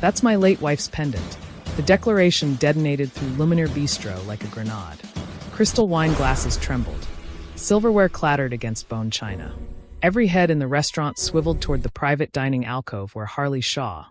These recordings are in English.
That's my late wife's pendant. The declaration detonated through Luminaire Bistro like a grenade. Crystal wine glasses trembled. Silverware clattered against bone china. Every head in the restaurant swiveled toward the private dining alcove where Harley Shaw,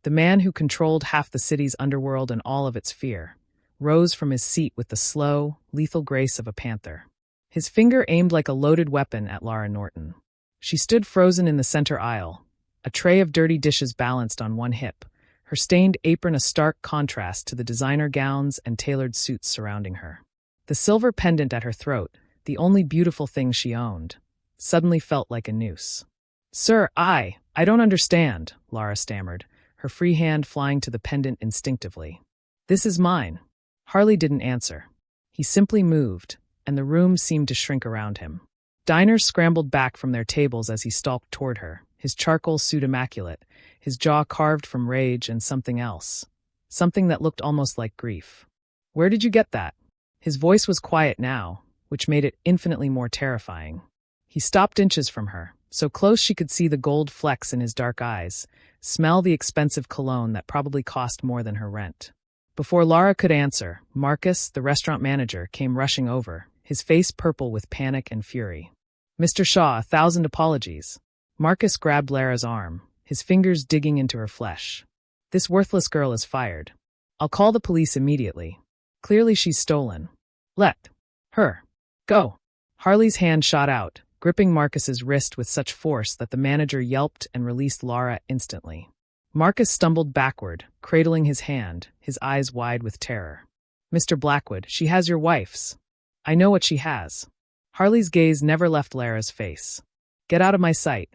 the man who controlled half the city's underworld and all of its fear, rose from his seat with the slow, lethal grace of a panther. His finger aimed like a loaded weapon at Lara Norton. She stood frozen in the center aisle, a tray of dirty dishes balanced on one hip, her stained apron a stark contrast to the designer gowns and tailored suits surrounding her. The silver pendant at her throat, the only beautiful thing she owned, suddenly felt like a noose. "Sir, I don't understand," Lara stammered, her free hand flying to the pendant instinctively. "This is mine." Harley didn't answer. He simply moved, and the room seemed to shrink around him. Diners scrambled back from their tables as he stalked toward her, his charcoal suit immaculate, his jaw carved from rage and something else. Something that looked almost like grief. "Where did you get that?" His voice was quiet now, which made it infinitely more terrifying. He stopped inches from her, so close she could see the gold flecks in his dark eyes, smell the expensive cologne that probably cost more than her rent. Before Lara could answer, Marcus, the restaurant manager, came rushing over, his face purple with panic and fury. "Mr. Shaw, 1,000 apologies." Marcus grabbed Lara's arm, his fingers digging into her flesh. "This worthless girl is fired. I'll call the police immediately. Clearly she's stolen. Let her go." Harley's hand shot out, gripping Marcus's wrist with such force that the manager yelped and released Lara instantly. Marcus stumbled backward, cradling his hand, his eyes wide with terror. "Mr. Blackwood, she has your wife's. I know what she has." Harley's gaze never left Lara's face. "Get out of my sight."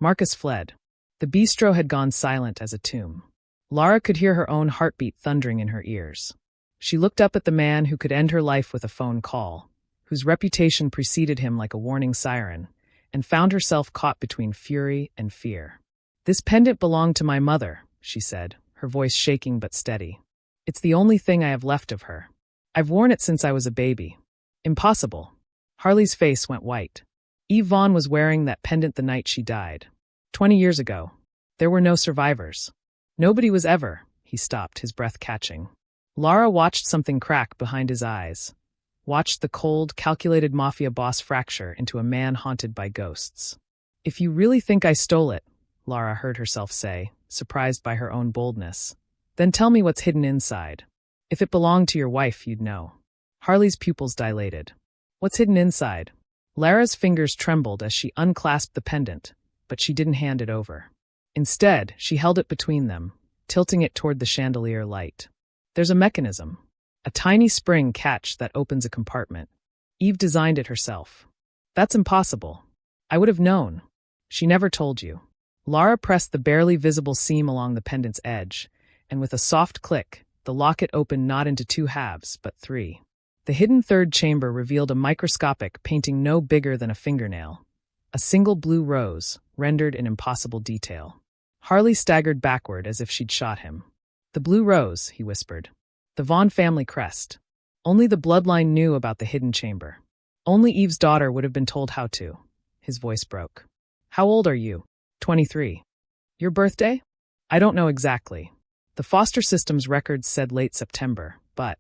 Marcus fled. The bistro had gone silent as a tomb. Lara could hear her own heartbeat thundering in her ears. She looked up at the man who could end her life with a phone call, whose reputation preceded him like a warning siren, and found herself caught between fury and fear. "This pendant belonged to my mother," she said, her voice shaking but steady. "It's the only thing I have left of her. I've worn it since I was a baby." "Impossible." Harley's face went white. Eve Vaughn was wearing that pendant the night she died. 20 years ago. There were no survivors. Nobody was ever. He stopped, his breath catching. Lara watched something crack behind his eyes. Watched the cold, calculated Mafia boss fracture into a man haunted by ghosts. "If you really think I stole it," Lara heard herself say, surprised by her own boldness, "then tell me what's hidden inside. If it belonged to your wife, you'd know." Harley's pupils dilated. "What's hidden inside?" Lara's fingers trembled as she unclasped the pendant, but she didn't hand it over. Instead, she held it between them, tilting it toward the chandelier light. "There's a mechanism. A tiny spring catch that opens a compartment. Eve designed it herself." "That's impossible. I would have known." "She never told you." Lara pressed the barely visible seam along the pendant's edge, and with a soft click, the locket opened not into 2 halves, but 3. The hidden third chamber revealed a microscopic painting no bigger than a fingernail. A single blue rose, rendered in impossible detail. Harley staggered backward as if she'd shot him. "The blue rose," he whispered. "The Vaughn family crest. Only the bloodline knew about the hidden chamber. Only Eve's daughter would have been told how to." His voice broke. "How old are you?" 23. "Your birthday?" "I don't know exactly. The foster system's records said late September, but..."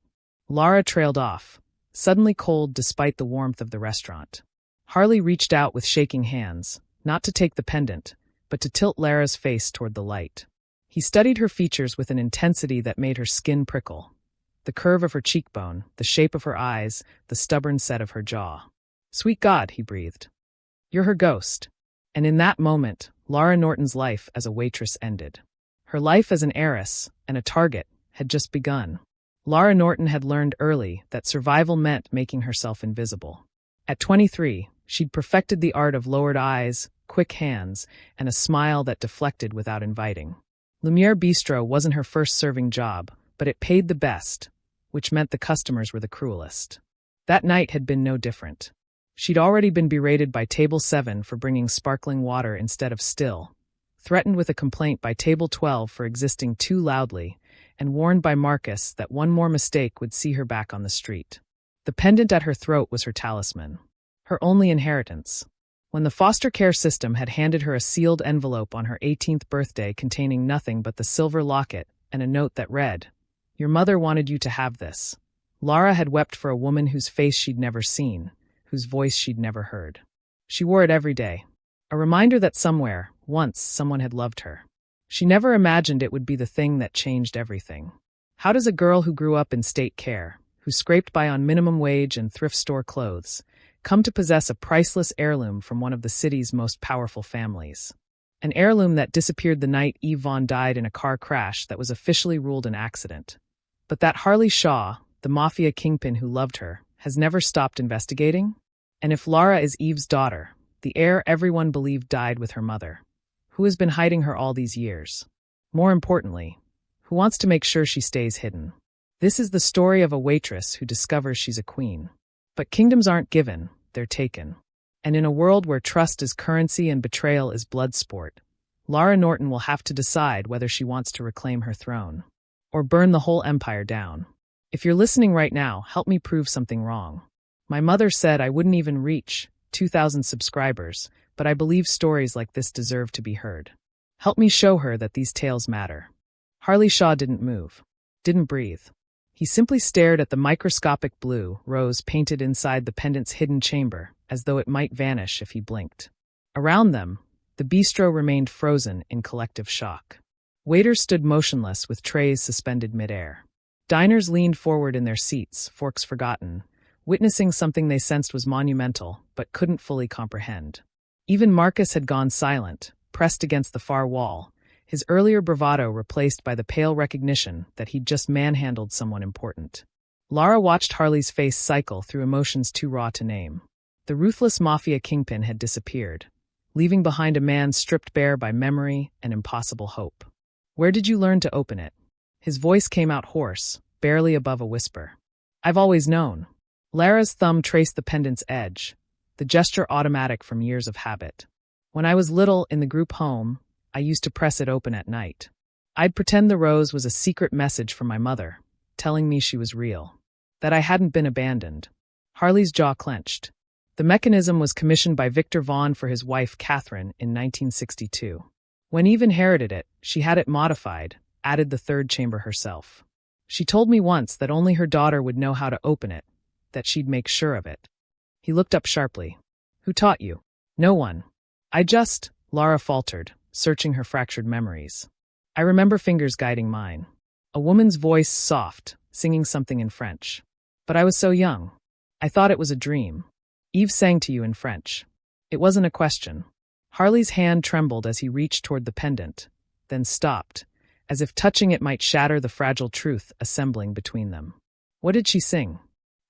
Lara trailed off, suddenly cold despite the warmth of the restaurant. Harley reached out with shaking hands, not to take the pendant, but to tilt Lara's face toward the light. He studied her features with an intensity that made her skin prickle. The curve of her cheekbone, the shape of her eyes, the stubborn set of her jaw. "Sweet God," he breathed. "You're her ghost." And in that moment, Lara Norton's life as a waitress ended. Her life as an heiress, and a target, had just begun. Lara Norton had learned early that survival meant making herself invisible. At 23, she'd perfected the art of lowered eyes, quick hands, and a smile that deflected without inviting. Luminaire Bistro wasn't her first serving job, but it paid the best, which meant the customers were the cruelest. That night had been no different. She'd already been berated by Table 7 for bringing sparkling water instead of still, threatened with a complaint by Table 12 for existing too loudly, and warned by Marcus that one more mistake would see her back on the street. The pendant at her throat was her talisman, her only inheritance. When the foster care system had handed her a sealed envelope on her 18th birthday containing nothing but the silver locket and a note that read, "Your mother wanted you to have this." Lara had wept for a woman whose face she'd never seen, whose voice she'd never heard. She wore it every day. A reminder that somewhere, once, someone had loved her. She never imagined it would be the thing that changed everything. How does a girl who grew up in state care, who scraped by on minimum wage and thrift store clothes, come to possess a priceless heirloom from one of the city's most powerful families? An heirloom that disappeared the night Eve Vaughn died in a car crash that was officially ruled an accident. But that Harley Shaw, the Mafia kingpin who loved her, has never stopped investigating? And if Lara is Eve's daughter, the heir everyone believed died with her mother, who has been hiding her all these years? More importantly, who wants to make sure she stays hidden? This is the story of a waitress who discovers she's a queen. But kingdoms aren't given, they're taken. And in a world where trust is currency and betrayal is blood sport, Lara Norton will have to decide whether she wants to reclaim her throne or burn the whole empire down. If you're listening right now, help me prove something wrong. My mother said I wouldn't even reach 2,000 subscribers, but I believe stories like this deserve to be heard. Help me show her that these tales matter. Harley Shaw didn't move, didn't breathe. He simply stared at the microscopic blue rose painted inside the pendant's hidden chamber, as though it might vanish if he blinked. Around them, the bistro remained frozen in collective shock. Waiters stood motionless with trays suspended midair. Diners leaned forward in their seats, forks forgotten, witnessing something they sensed was monumental, but couldn't fully comprehend. Even Marcus had gone silent, pressed against the far wall, his earlier bravado replaced by the pale recognition that he'd just manhandled someone important. Lara watched Harley's face cycle through emotions too raw to name. The ruthless Mafia kingpin had disappeared, leaving behind a man stripped bare by memory and impossible hope. "Where did you learn to open it?" His voice came out hoarse, barely above a whisper. "I've always known." Lara's thumb traced the pendant's edge, the gesture automatic from years of habit. "When I was little in the group home, I used to press it open at night. I'd pretend the rose was a secret message from my mother, telling me she was real, that I hadn't been abandoned." Harley's jaw clenched. The mechanism was commissioned by Victor Vaughn for his wife Catherine in 1962. When Eve inherited it, she had it modified, added the third chamber herself. She told me once that only her daughter would know how to open it, that she'd make sure of it. He looked up sharply. "Who taught you?" "No one. Lara faltered, searching her fractured memories. "I remember fingers guiding mine. A woman's voice soft, singing something in French. But I was so young. I thought it was a dream. Eve sang to you in French." It wasn't a question. Harley's hand trembled as he reached toward the pendant, then stopped, as if touching it might shatter the fragile truth assembling between them. "What did she sing?"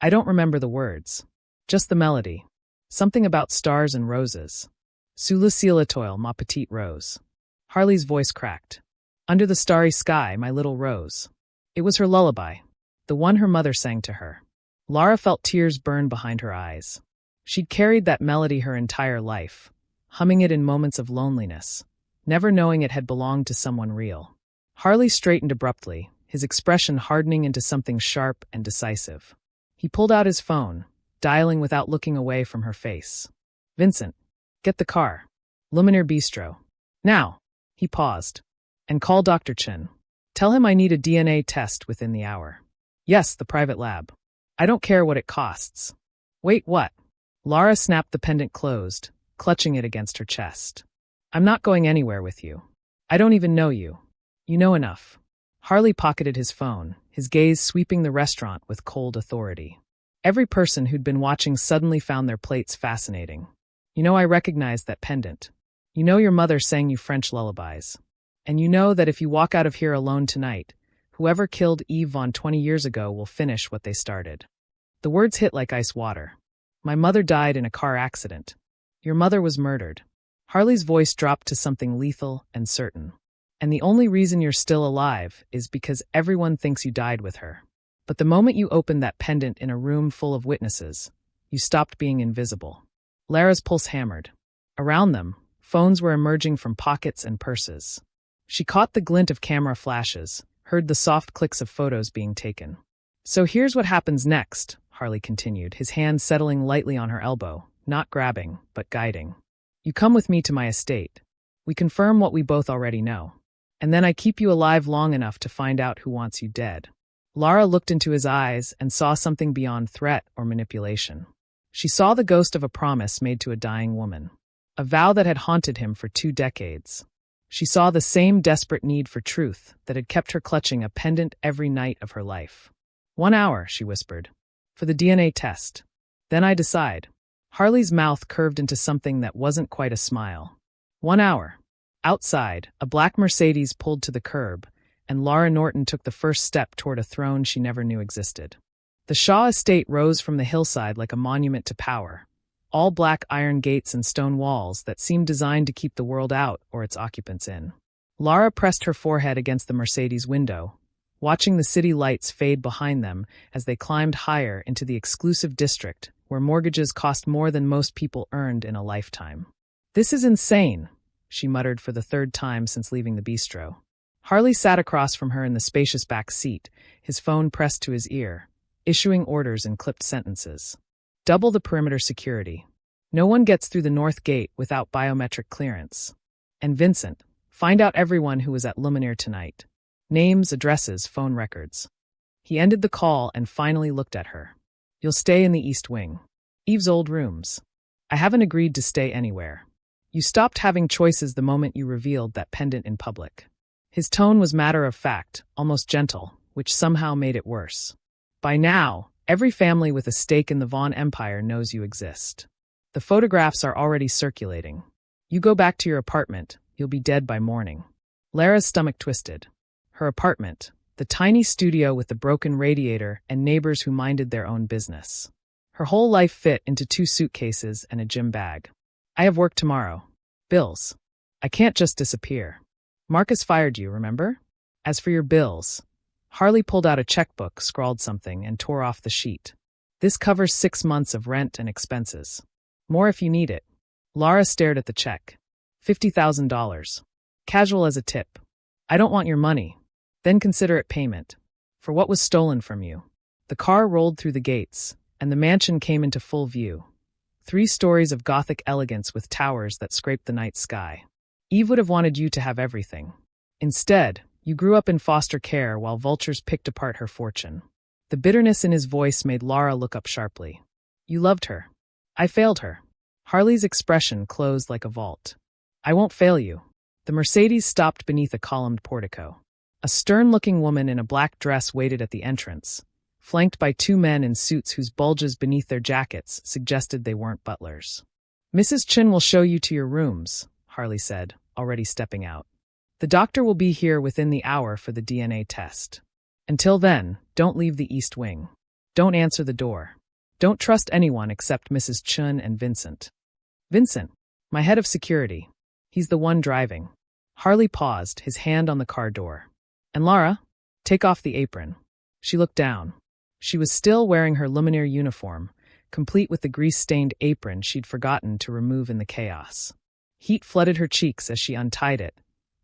"I don't remember the words. Just the melody. Something about stars and roses. Sous le ciel étoile, ma petite rose." Harley's voice cracked. "Under the starry sky, my little rose." It was her lullaby, the one her mother sang to her. Lara felt tears burn behind her eyes. She'd carried that melody her entire life, humming it in moments of loneliness, never knowing it had belonged to someone real. Harley straightened abruptly, his expression hardening into something sharp and decisive. He pulled out his phone, dialing without looking away from her face. "Vincent, get the car. Luminaire Bistro. Now." He paused. "And call Dr. Chin. Tell him I need a DNA test within the hour. Yes, the private lab. I don't care what it costs." "Wait, what?" Lara snapped the pendant closed, clutching it against her chest. "I'm not going anywhere with you. I don't even know you. You know enough." Harley pocketed his phone, his gaze sweeping the restaurant with cold authority. Every person who'd been watching suddenly found their plates fascinating. "You know I recognize that pendant. You know your mother sang you French lullabies. And you know that if you walk out of here alone tonight, whoever killed Eve Vaughn 20 years ago will finish what they started." The words hit like ice water. "My mother died in a car accident. Your mother was murdered." Harley's voice dropped to something lethal and certain. "And the only reason you're still alive is because everyone thinks you died with her. But the moment you opened that pendant in a room full of witnesses, you stopped being invisible." Lara's pulse hammered. Around them, phones were emerging from pockets and purses. She caught the glint of camera flashes, heard the soft clicks of photos being taken. "So here's what happens next," Harley continued, his hand settling lightly on her elbow, not grabbing, but guiding. You come with me to my estate. We confirm what we both already know. And then I keep you alive long enough to find out who wants you dead." Lara looked into his eyes and saw something beyond threat or manipulation. She saw the ghost of a promise made to a dying woman, a vow that had haunted him for 2 decades. She saw the same desperate need for truth that had kept her clutching a pendant every night of her life. "1 hour," she whispered, "for the DNA test. Then I decide." Harley's mouth curved into something that wasn't quite a smile. 1 hour. Outside, a black Mercedes pulled to the curb, and Lara Norton took the first step toward a throne she never knew existed. The Shaw estate rose from the hillside like a monument to power, all black iron gates and stone walls that seemed designed to keep the world out or its occupants in. Lara pressed her forehead against the Mercedes window, watching the city lights fade behind them as they climbed higher into the exclusive district where mortgages cost more than most people earned in a lifetime. "This is insane," she muttered for the 3rd time since leaving the bistro. Harley sat across from her in the spacious back seat, his phone pressed to his ear, issuing orders in clipped sentences. "Double the perimeter security. No one gets through the north gate without biometric clearance. And Vincent, find out everyone who was at Luminaire tonight. Names, addresses, phone records." He ended the call and finally looked at her. "You'll stay in the East Wing. Eve's old rooms. I haven't agreed to stay anywhere. You stopped having choices the moment you revealed that pendant in public." His tone was matter-of-fact, almost gentle, which somehow made it worse. "By now, every family with a stake in the Vaughn Empire knows you exist. The photographs are already circulating. You go back to your apartment, you'll be dead by morning." Lara's stomach twisted. Her apartment, the tiny studio with the broken radiator and neighbors who minded their own business. Her whole life fit into 2 suitcases and a gym bag. "I have work tomorrow. Bills. I can't just disappear. Marcus fired you, remember? As for your bills." Harley pulled out a checkbook, scrawled something, and tore off the sheet. "This covers 6 months of rent and expenses. More if you need it." Lara stared at the check. $50,000. Casual as a tip. "I don't want your money. Then consider it payment. For what was stolen from you." The car rolled through the gates, and the mansion came into full view. 3 stories of Gothic elegance with towers that scraped the night sky. Eve would have wanted you to have everything. Instead, you grew up in foster care while vultures picked apart her fortune. The bitterness in his voice made Lara look up sharply. "You loved her. I failed her." Harley's expression closed like a vault. "I won't fail you." The Mercedes stopped beneath a columned portico. A stern-looking woman in a black dress waited at the entrance, flanked by 2 men in suits whose bulges beneath their jackets suggested they weren't butlers. "Mrs. Chin will show you to your rooms," Harley said, already stepping out. "The doctor will be here within the hour for the DNA test. Until then, don't leave the East Wing. Don't answer the door. Don't trust anyone except Mrs. Chun and Vincent." "Vincent, my head of security. He's the one driving." Harley paused, his hand on the car door. "And Lara, take off the apron." She looked down. She was still wearing her Luminaire uniform, complete with the grease-stained apron she'd forgotten to remove in the chaos. Heat flooded her cheeks as she untied it,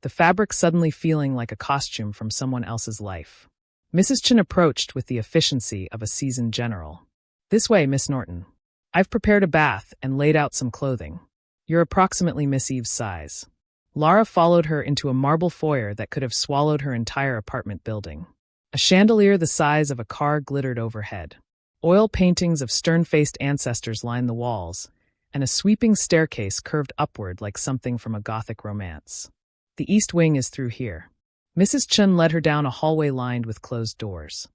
the fabric suddenly feeling like a costume from someone else's life. Mrs. Chin approached with the efficiency of a seasoned general. "This way, Miss Norton. I've prepared a bath and laid out some clothing. You're approximately Miss Eve's size." Lara followed her into a marble foyer that could have swallowed her entire apartment building. A chandelier the size of a car glittered overhead. Oil paintings of stern-faced ancestors lined the walls, and a sweeping staircase curved upward like something from a Gothic romance. "The East Wing is through here." Mrs. Chun led her down a hallway lined with closed doors.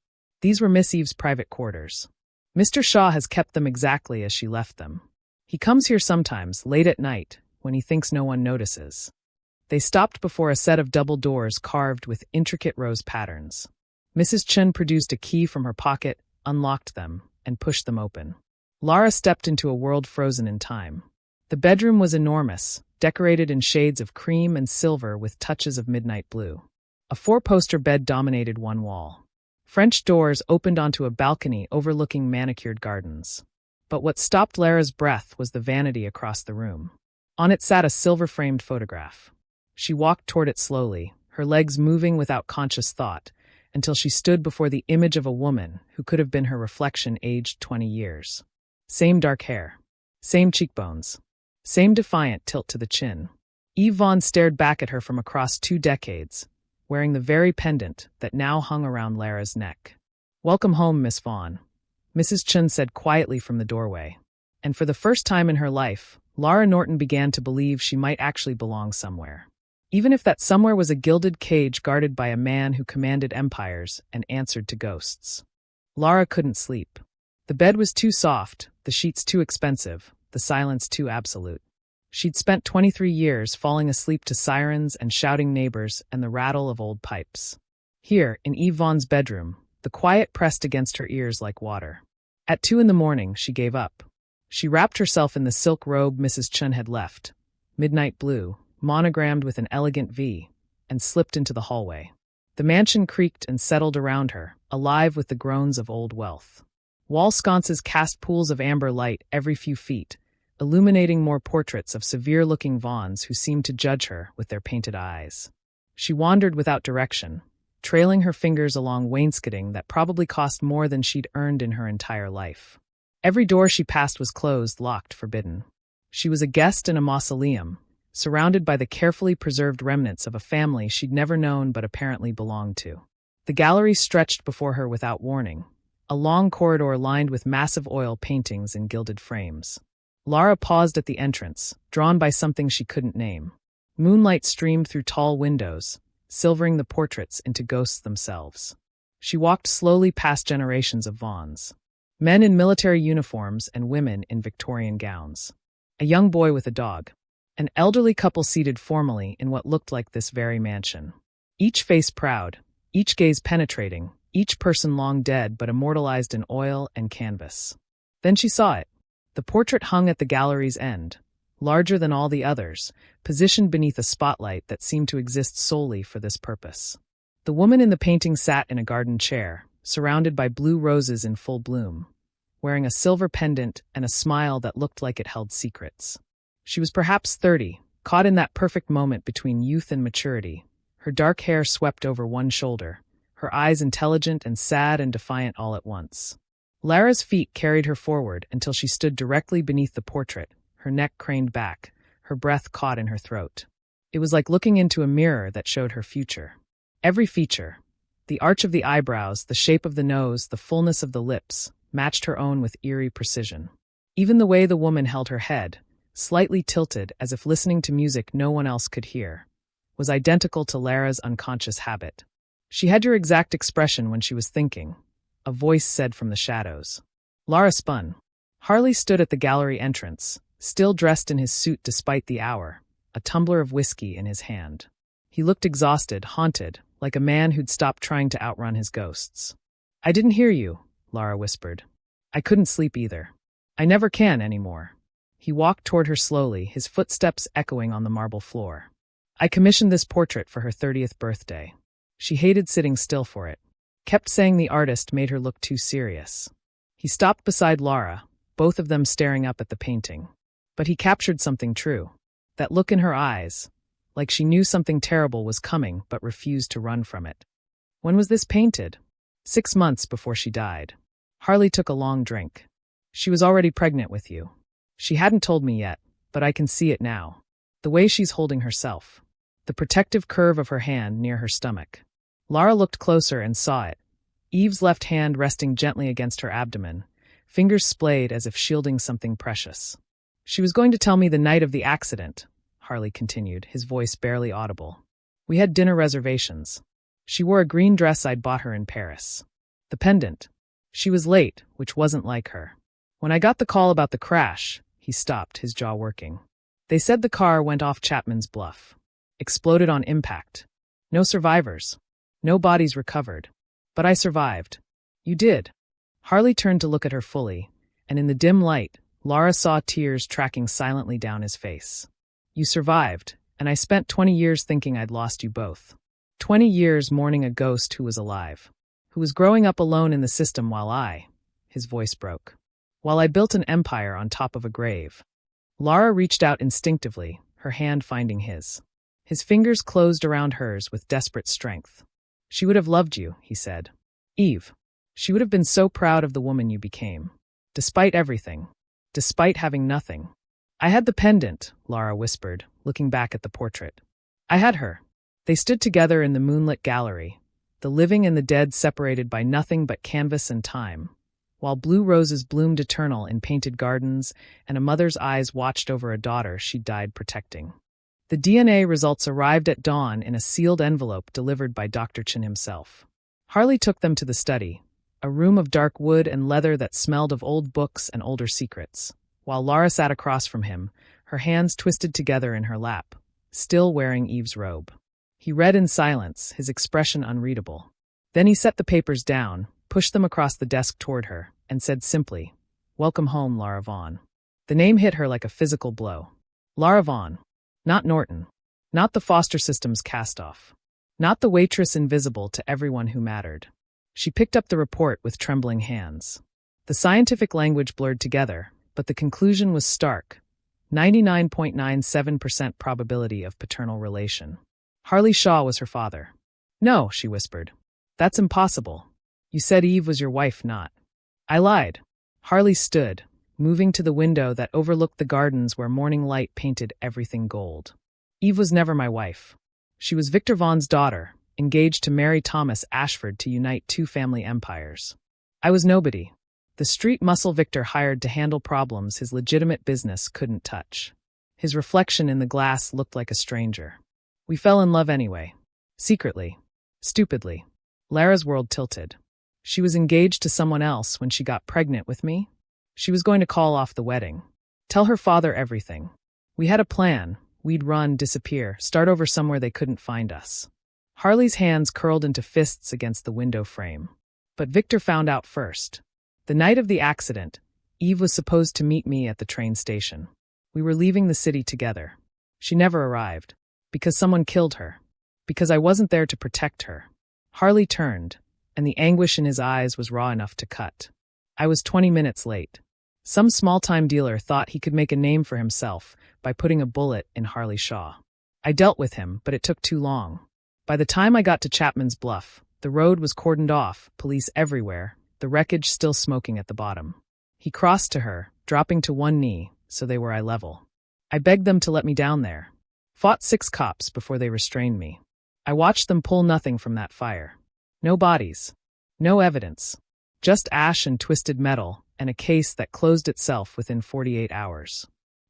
These were Miss Eve's private quarters. "Mr. Shaw has kept them exactly as she left them. He comes here sometimes, late at night, when he thinks no one notices." They stopped before a set of double doors carved with intricate rose patterns. Mrs. Chun produced a key from her pocket, unlocked them, and pushed them open. Lara stepped into a world frozen in time. The bedroom was enormous, decorated in shades of cream and silver with touches of midnight blue. A 4-poster bed dominated one wall. French doors opened onto a balcony overlooking manicured gardens. But what stopped Lara's breath was the vanity across the room. On it sat a silver-framed photograph. She walked toward it slowly, her legs moving without conscious thought, until she stood before the image of a woman who could have been her reflection aged 20 years. Same dark hair. Same cheekbones. Same defiant tilt to the chin. Eve Vaughn stared back at her from across 2 decades, wearing the very pendant that now hung around Lara's neck. "Welcome home, Miss Vaughn," Mrs. Chun said quietly from the doorway. And for the first time in her life, Lara Norton began to believe she might actually belong somewhere. Even if that somewhere was a gilded cage guarded by a man who commanded empires and answered to ghosts. Lara couldn't sleep. The bed was too soft, the sheets too expensive, the silence too absolute. She'd spent 23 years falling asleep to sirens and shouting neighbors and the rattle of old pipes. Here, in Eve Vaughn's bedroom, the quiet pressed against her ears like water. At 2 in the morning, she gave up. She wrapped herself in the silk robe Mrs. Chun had left, midnight blue, monogrammed with an elegant V, and slipped into the hallway. The mansion creaked and settled around her, alive with the groans of old wealth. Wall sconces cast pools of amber light every few feet, illuminating more portraits of severe-looking Vaughns who seemed to judge her with their painted eyes. She wandered without direction, trailing her fingers along wainscoting that probably cost more than she'd earned in her entire life. Every door she passed was closed, locked, forbidden. She was a guest in a mausoleum, surrounded by the carefully preserved remnants of a family she'd never known but apparently belonged to. The gallery stretched before her without warning, a long corridor lined with massive oil paintings in gilded frames. Lara paused at the entrance, drawn by something she couldn't name. Moonlight streamed through tall windows, silvering the portraits into ghosts themselves. She walked slowly past generations of Vaughns. Men in military uniforms and women in Victorian gowns. A young boy with a dog. An elderly couple seated formally in what looked like this very mansion. Each face proud, each gaze penetrating, each person long dead but immortalized in oil and canvas. Then she saw it. The portrait hung at the gallery's end, larger than all the others, positioned beneath a spotlight that seemed to exist solely for this purpose. The woman in the painting sat in a garden chair, surrounded by blue roses in full bloom, wearing a silver pendant and a smile that looked like it held secrets. She was perhaps 30, caught in that perfect moment between youth and maturity, her dark hair swept over one shoulder, her eyes intelligent and sad and defiant all at once. Lara's feet carried her forward until she stood directly beneath the portrait, her neck craned back, her breath caught in her throat. It was like looking into a mirror that showed her future. Every feature, the arch of the eyebrows, the shape of the nose, the fullness of the lips, matched her own with eerie precision. Even the way the woman held her head, slightly tilted as if listening to music no one else could hear, was identical to Lara's unconscious habit. She had your exact expression when she was thinking, a voice said from the shadows. Lara spun. Harley stood at the gallery entrance, still dressed in his suit despite the hour, a tumbler of whiskey in his hand. He looked exhausted, haunted, like a man who'd stopped trying to outrun his ghosts. "I didn't hear you," Lara whispered. "I couldn't sleep either. I never can anymore." He walked toward her slowly, his footsteps echoing on the marble floor. "I commissioned this portrait for her 30th birthday. She hated sitting still for it. Kept saying the artist made her look too serious." He stopped beside Lara, both of them staring up at the painting. But he captured something true. That look in her eyes, like she knew something terrible was coming but refused to run from it. "When was this painted?" 6 months before she died. Harley took a long drink. "She was already pregnant with you. She hadn't told me yet, but I can see it now. The way she's holding herself. The protective curve of her hand near her stomach." Lara looked closer and saw it. Eve's left hand resting gently against her abdomen, fingers splayed as if shielding something precious. "She was going to tell me the night of the accident," Harley continued, his voice barely audible. "We had dinner reservations. She wore a green dress I'd bought her in Paris. The pendant. She was late, which wasn't like her. When I got the call about the crash," he stopped, his jaw working. "They said the car went off Chapman's Bluff. Exploded on impact. No survivors. No bodies recovered. But I survived." "You did." Harley turned to look at her fully, and in the dim light, Lara saw tears tracking silently down his face. "You survived, and I spent 20 years thinking I'd lost you both. 20 years mourning a ghost who was alive. Who was growing up alone in the system his voice broke. While I built an empire on top of a grave." Lara reached out instinctively, her hand finding his. His fingers closed around hers with desperate strength. "She would have loved you," he said. "Eve. She would have been so proud of the woman you became. Despite everything. Despite having nothing. I had the pendant, Lara whispered, looking back at the portrait. I had her. They stood together in the moonlit gallery, the living and the dead separated by nothing but canvas and time, while blue roses bloomed eternal in painted gardens and a mother's eyes watched over a daughter she'd died protecting. The DNA results arrived at dawn in a sealed envelope delivered by Dr. Chen himself. Harley took them to the study, a room of dark wood and leather that smelled of old books and older secrets, while Lara sat across from him, her hands twisted together in her lap, still wearing Eve's robe. He read in silence, his expression unreadable. Then he set the papers down, pushed them across the desk toward her, and said simply, "Welcome home, Lara Vaughn." The name hit her like a physical blow. Lara Vaughn. Not Norton. Not the foster system's cast-off. Not the waitress invisible to everyone who mattered. She picked up the report with trembling hands. The scientific language blurred together, but the conclusion was stark. 99.97% probability of paternal relation. Harley Shaw was her father. "No," she whispered. "That's impossible. You said Eve was your wife, not." "I lied." Harley stood, moving to the window that overlooked the gardens where morning light painted everything gold. "Eve was never my wife. She was Victor Vaughn's daughter, engaged to Mary Thomas Ashford to unite two family empires. I was nobody. The street muscle Victor hired to handle problems his legitimate business couldn't touch. His reflection in the glass looked like a stranger. We fell in love anyway. Secretly. Stupidly." Lara's world tilted. She was engaged to someone else when she got pregnant with me. She was going to call off the wedding. Tell her father everything. We had a plan. We'd run, disappear, start over somewhere they couldn't find us. Harley's hands curled into fists against the window frame. But Victor found out first. The night of the accident, Eve was supposed to meet me at the train station. We were leaving the city together. She never arrived. Because someone killed her. Because I wasn't there to protect her. Harley turned, and the anguish in his eyes was raw enough to cut. I was 20 minutes late. Some small-time dealer thought he could make a name for himself by putting a bullet in Harley Shaw. I dealt with him, but it took too long. By the time I got to Chapman's Bluff, the road was cordoned off, police everywhere, the wreckage still smoking at the bottom. He crossed to her, dropping to one knee, so they were eye level. I begged them to let me down there. Fought 6 cops before they restrained me. I watched them pull nothing from that fire. No bodies. No evidence. Just ash and twisted metal, and a case that closed itself within 48 hours.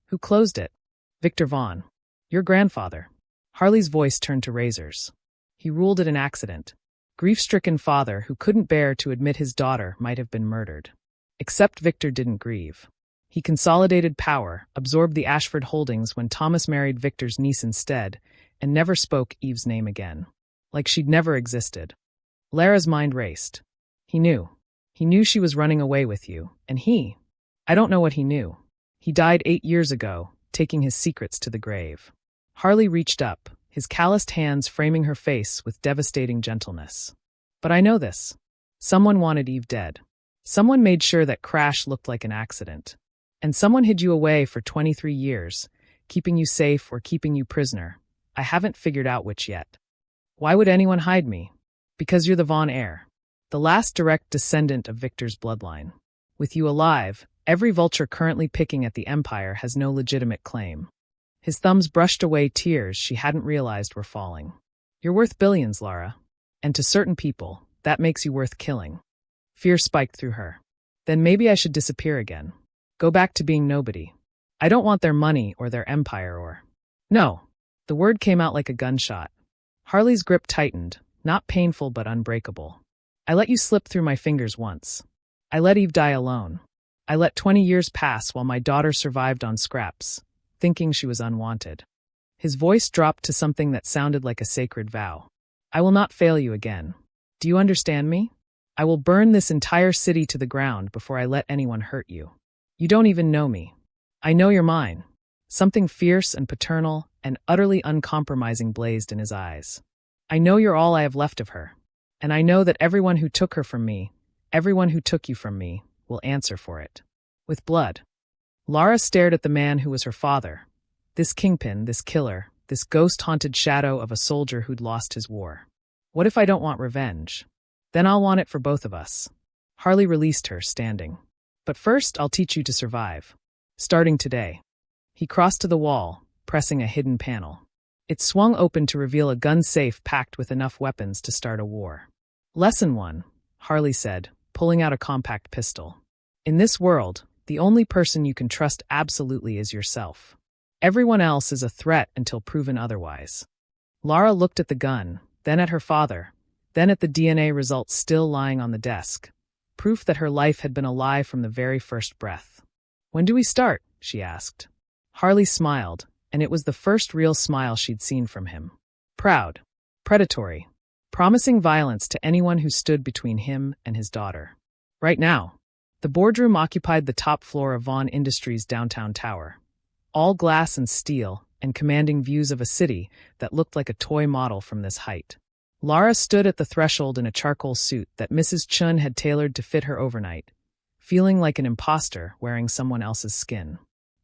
Who closed it? Victor Vaughn. Your grandfather. Harley's voice turned to razors. He ruled it an accident. Grief-stricken father who couldn't bear to admit his daughter might have been murdered. Except Victor didn't grieve. He consolidated power, absorbed the Ashford holdings when Thomas married Victor's niece instead, and never spoke Eve's name again. Like she'd never existed. Lara's mind raced. He knew. He knew she was running away with you, and I don't know what he knew. He died 8 years ago, taking his secrets to the grave. Harley reached up, his calloused hands framing her face with devastating gentleness. But I know this. Someone wanted Eve dead. Someone made sure that crash looked like an accident. And someone hid you away for 23 years, keeping you safe or keeping you prisoner. I haven't figured out which yet. Why would anyone hide me? Because you're the Vaughn heir. The last direct descendant of Victor's bloodline. With you alive, every vulture currently picking at the empire has no legitimate claim. His thumbs brushed away tears she hadn't realized were falling. You're worth billions, Lara. And to certain people, that makes you worth killing. Fear spiked through her. Then maybe I should disappear again. Go back to being nobody. I don't want their money or their empire or... No. The word came out like a gunshot. Harley's grip tightened, not painful but unbreakable. I let you slip through my fingers once. I let Eve die alone. I let 20 years pass while my daughter survived on scraps, thinking she was unwanted. His voice dropped to something that sounded like a sacred vow. I will not fail you again. Do you understand me? I will burn this entire city to the ground before I let anyone hurt you. You don't even know me. I know you're mine. Something fierce and paternal and utterly uncompromising blazed in his eyes. I know you're all I have left of her. And I know that everyone who took her from me, everyone who took you from me, will answer for it. With blood. Lara stared at the man who was her father. This kingpin, this killer, this ghost-haunted shadow of a soldier who'd lost his war. What if I don't want revenge? Then I'll want it for both of us. Harley released her, standing. But first, I'll teach you to survive. Starting today. He crossed to the wall, pressing a hidden panel. It swung open to reveal a gun safe packed with enough weapons to start a war. Lesson 1, Harley said, pulling out a compact pistol. In this world, the only person you can trust absolutely is yourself. Everyone else is a threat until proven otherwise. Lara looked at the gun, then at her father, then at the DNA results still lying on the desk. Proof that her life had been a lie from the very first breath. "When do we start?" she asked. Harley smiled, and it was the first real smile she'd seen from him. Proud, predatory, promising violence to anyone who stood between him and his daughter. Right now, the boardroom occupied the top floor of Vaughn Industries' downtown tower. All glass and steel, and commanding views of a city that looked like a toy model from this height. Lara stood at the threshold in a charcoal suit that Mrs. Chun had tailored to fit her overnight, feeling like an imposter wearing someone else's skin.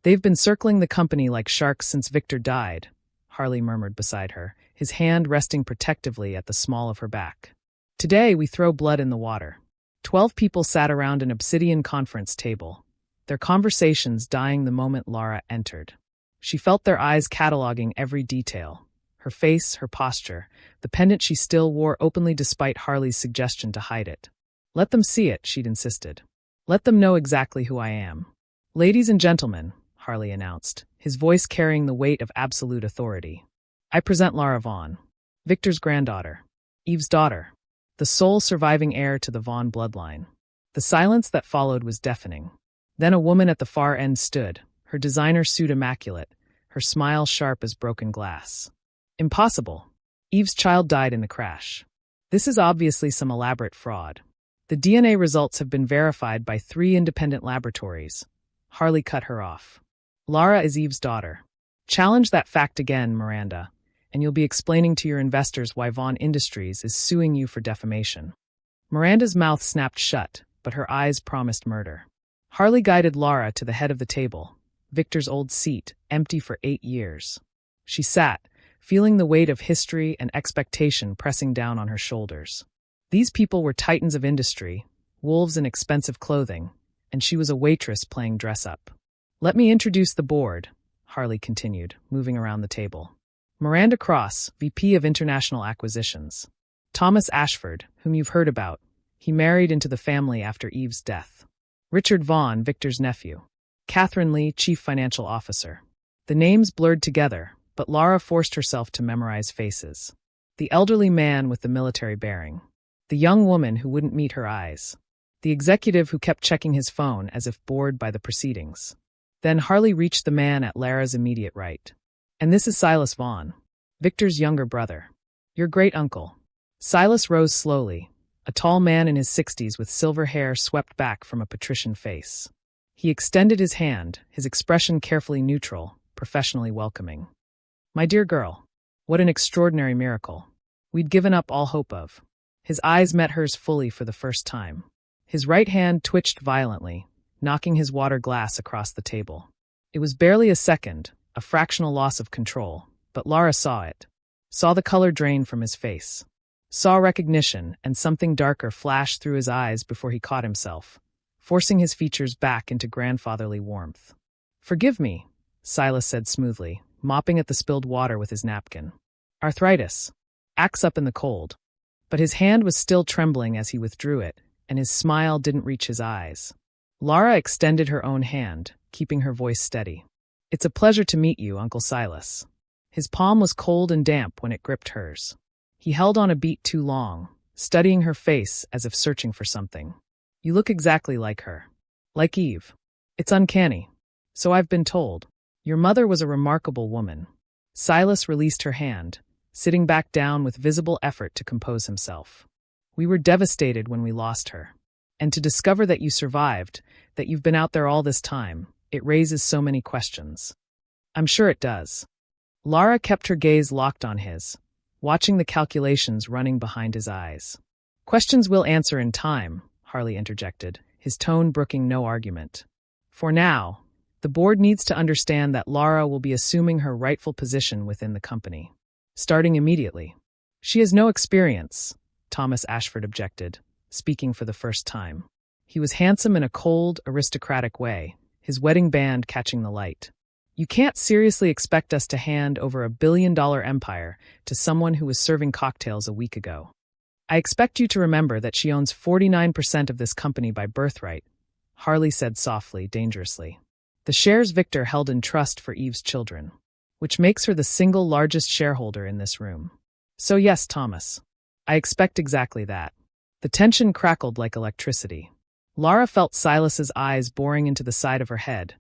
"They've been circling the company like sharks since Victor died," Harley murmured beside her, his hand resting protectively at the small of her back. "Today we throw blood in the water." 12 people sat around an obsidian conference table, their conversations dying the moment Lara entered. She felt their eyes cataloging every detail. Her face, her posture, the pendant she still wore openly despite Harley's suggestion to hide it. "Let them see it," she'd insisted. "Let them know exactly who I am." "Ladies and gentlemen," Harley announced, his voice carrying the weight of absolute authority. "I present Lara Vaughn, Victor's granddaughter, Eve's daughter, the sole surviving heir to the Vaughn bloodline." The silence that followed was deafening. Then a woman at the far end stood, her designer suit immaculate, her smile sharp as broken glass. "Impossible. Eve's child died in the crash. This is obviously some elaborate fraud. The DNA results have been verified by 3 independent laboratories." Harley cut her off. "Lara is Eve's daughter. Challenge that fact again, Miranda, and you'll be explaining to your investors why Vaughn Industries is suing you for defamation." Miranda's mouth snapped shut, but her eyes promised murder. Harley guided Lara to the head of the table, Victor's old seat, empty for 8 years. She sat, feeling the weight of history and expectation pressing down on her shoulders. These people were titans of industry, wolves in expensive clothing, and she was a waitress playing dress-up. "Let me introduce the board," Harley continued, moving around the table. "Miranda Cross, VP of International Acquisitions. Thomas Ashford, whom you've heard about. He married into the family after Eve's death. Richard Vaughn, Victor's nephew. Catherine Lee, Chief Financial Officer." The names blurred together, but Lara forced herself to memorize faces. The elderly man with the military bearing. The young woman who wouldn't meet her eyes. The executive who kept checking his phone as if bored by the proceedings. Then Harley reached the man at Lara's immediate right. "And this is Silas Vaughn, Victor's younger brother. Your great-uncle." Silas rose slowly, a tall man in his 60s with silver hair swept back from a patrician face. He extended his hand, his expression carefully neutral, professionally welcoming. "My dear girl, what an extraordinary miracle. We'd given up all hope of." His eyes met hers fully for the first time. His right hand twitched violently, knocking his water glass across the table. It was barely a second, a fractional loss of control, but Lara saw it. Saw the color drain from his face. Saw recognition, and something darker flashed through his eyes before he caught himself, forcing his features back into grandfatherly warmth. "Forgive me," Silas said smoothly, mopping at the spilled water with his napkin. "Arthritis. Axe up in the cold." But his hand was still trembling as he withdrew it, and his smile didn't reach his eyes. Lara extended her own hand, keeping her voice steady. "It's a pleasure to meet you, Uncle Silas." His palm was cold and damp when it gripped hers. He held on a beat too long, studying her face as if searching for something. "You look exactly like her. Like Eve. It's uncanny. So I've been told. Your mother was a remarkable woman." Silas released her hand, sitting back down with visible effort to compose himself. "We were devastated when we lost her. And to discover that you survived, that you've been out there all this time, it raises so many questions." "I'm sure it does." Lara kept her gaze locked on his, watching the calculations running behind his eyes. "Questions we'll answer in time," Harley interjected, his tone brooking no argument. "For now, the board needs to understand that Lara will be assuming her rightful position within the company. Starting immediately." "She has no experience," Thomas Ashford objected, speaking for the first time. He was handsome in a cold, aristocratic way, his wedding band catching the light. You can't seriously expect us to hand over $1 billion empire to someone who was serving cocktails a week ago. I expect you to remember that she owns 49% of this company by birthright, Harley said softly, dangerously. The shares Victor held in trust for Eve's children, which makes her the single largest shareholder in this room. So yes, Thomas. I expect exactly that. The tension crackled like electricity. Lara felt Silas's eyes boring into the side of her head,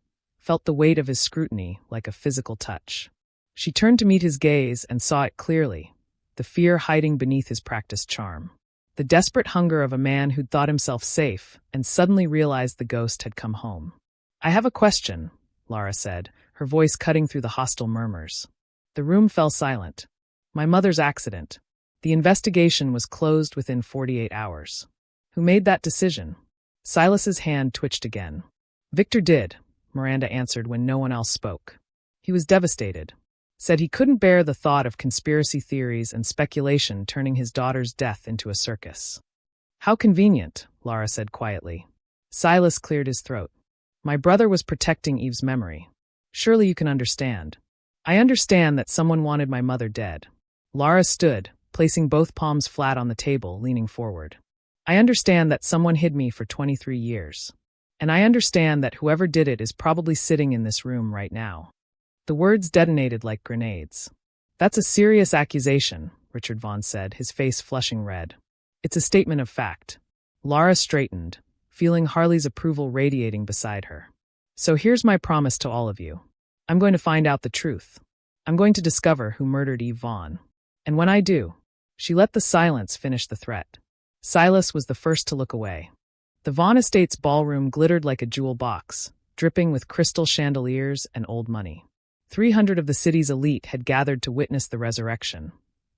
felt the weight of his scrutiny like a physical touch. She turned to meet his gaze and saw it clearly, the fear hiding beneath his practiced charm. The desperate hunger of a man who'd thought himself safe and suddenly realized the ghost had come home. I have a question, Lara said, her voice cutting through the hostile murmurs. The room fell silent. My mother's accident. The investigation was closed within 48 hours. Who made that decision? Silas's hand twitched again. Victor did, Miranda answered when no one else spoke. He was devastated. Said he couldn't bear the thought of conspiracy theories and speculation turning his daughter's death into a circus. How convenient, Lara said quietly. Silas cleared his throat. My brother was protecting Eve's memory. Surely you can understand. I understand that someone wanted my mother dead. Lara stood, placing both palms flat on the table, leaning forward. I understand that someone hid me for 23 years. And I understand that whoever did it is probably sitting in this room right now. The words detonated like grenades. That's a serious accusation, Richard Vaughn said, his face flushing red. It's a statement of fact. Lara straightened, feeling Harley's approval radiating beside her. So here's my promise to all of you. I'm going to find out the truth. I'm going to discover who murdered Eve Vaughn. And when I do, she let the silence finish the threat. Silas was the first to look away. The Vaughn estate's ballroom glittered like a jewel box, dripping with crystal chandeliers and old money. 300 of the city's elite had gathered to witness the resurrection.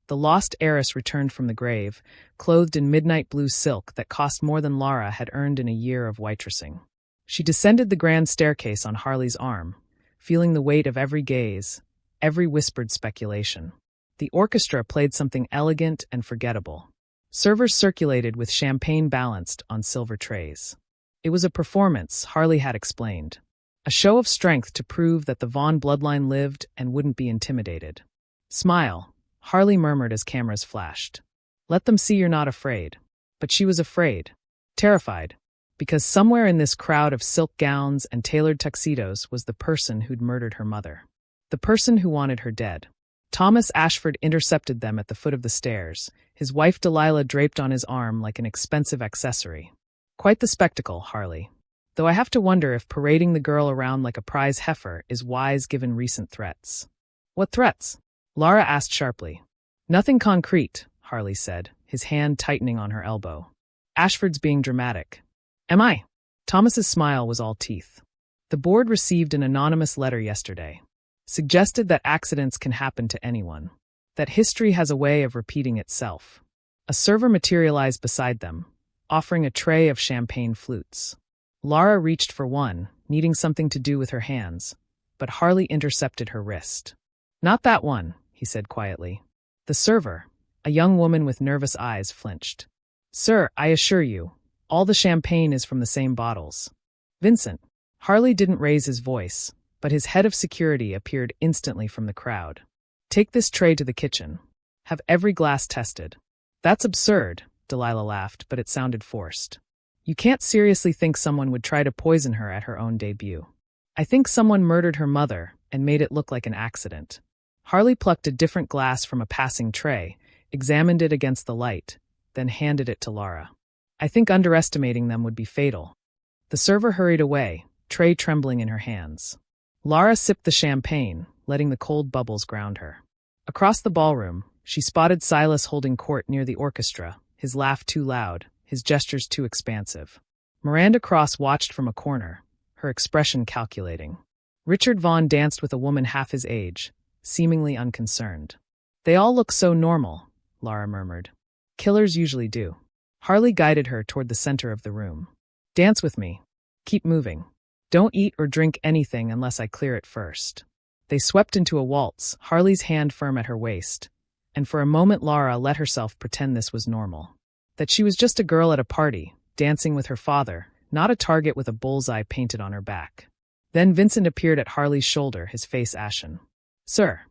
The lost heiress returned from the grave, clothed in midnight blue silk that cost more than Lara had earned in a year of waitressing. She descended the grand staircase on Harley's arm, feeling the weight of every gaze, every whispered speculation. The orchestra played something elegant and forgettable. Servers circulated with champagne balanced on silver trays. It was a performance, Harley had explained. A show of strength to prove that the Vaughn bloodline lived and wouldn't be intimidated. Smile, Harley murmured as cameras flashed. Let them see you're not afraid. But she was afraid. Terrified. Because somewhere in this crowd of silk gowns and tailored tuxedos was the person who'd murdered her mother. The person who wanted her dead. Thomas Ashford intercepted them at the foot of the stairs, his wife Delilah draped on his arm like an expensive accessory. Quite the spectacle, Harley. Though I have to wonder if parading the girl around like a prize heifer is wise given recent threats. What threats? Lara asked sharply. Nothing concrete, Harley said, his hand tightening on her elbow. Ashford's being dramatic. Am I? Thomas's smile was all teeth. The board received an anonymous letter yesterday. Suggested that accidents can happen to anyone. That history has a way of repeating itself. A server materialized beside them, offering a tray of champagne flutes. Lara reached for one, needing something to do with her hands, but Harley intercepted her wrist. Not that one, he said quietly. The server, a young woman with nervous eyes, flinched. Sir, I assure you, all the champagne is from the same bottles. Vincent. Harley didn't raise his voice, but his head of security appeared instantly from the crowd. Take this tray to the kitchen. Have every glass tested. That's absurd, Delilah laughed, but it sounded forced. You can't seriously think someone would try to poison her at her own debut. I think someone murdered her mother and made it look like an accident. Harley plucked a different glass from a passing tray, examined it against the light, then handed it to Lara. I think underestimating them would be fatal. The server hurried away, tray trembling in her hands. Lara sipped the champagne, letting the cold bubbles ground her. Across the ballroom, she spotted Silas holding court near the orchestra, his laugh too loud, his gestures too expansive. Miranda Cross watched from a corner, her expression calculating. Richard Vaughn danced with a woman half his age, seemingly unconcerned. They all look so normal, Lara murmured. Killers usually do. Harley guided her toward the center of the room. Dance with me. Keep moving. Don't eat or drink anything unless I clear it first. They swept into a waltz, Harley's hand firm at her waist, and for a moment Lara let herself pretend this was normal. That she was just a girl at a party, dancing with her father, not a target with a bullseye painted on her back. Then Vincent appeared at Harley's shoulder, his face ashen. "Sir,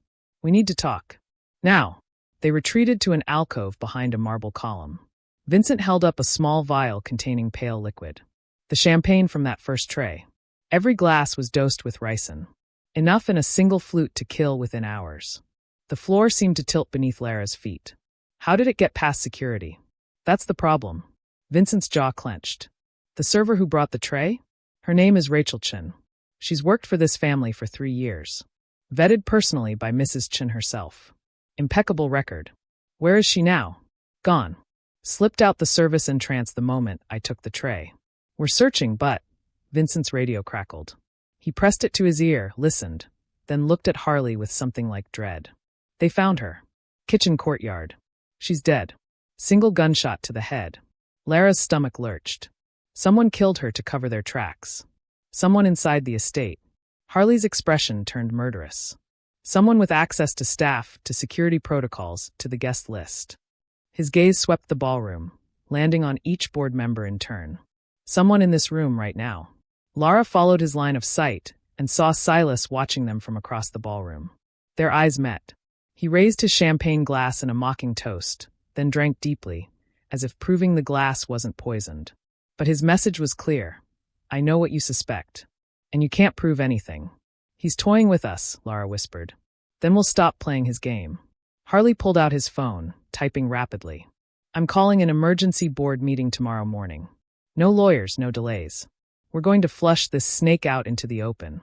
we need to talk." "Now." They retreated to an alcove behind a marble column. Vincent held up a small vial containing pale liquid. The champagne from that first tray. Every glass was dosed with ricin. Enough in a single flute to kill within hours. The floor seemed to tilt beneath Lara's feet. How did it get past security? That's the problem. Vincent's jaw clenched. The server who brought the tray? Her name is Rachel Chin. She's worked for this family for 3 years. Vetted personally by Mrs. Chin herself. Impeccable record. Where is she now? Gone. Slipped out the service entrance the moment I took the tray. We're searching, but... Vincent's radio crackled. He pressed it to his ear, listened, then looked at Harley with something like dread. They found her. Kitchen courtyard. She's dead. Single gunshot to the head. Lara's stomach lurched. Someone killed her to cover their tracks. Someone inside the estate. Harley's expression turned murderous. Someone with access to staff, to security protocols, to the guest list. His gaze swept the ballroom, landing on each board member in turn. Someone in this room right now. Lara followed his line of sight and saw Silas watching them from across the ballroom. Their eyes met. He raised his champagne glass in a mocking toast, then drank deeply, as if proving the glass wasn't poisoned. But his message was clear. I know what you suspect. And you can't prove anything. He's toying with us, Lara whispered. Then we'll stop playing his game. Harley pulled out his phone, typing rapidly. I'm calling an emergency board meeting tomorrow morning. No lawyers, no delays. We're going to flush this snake out into the open.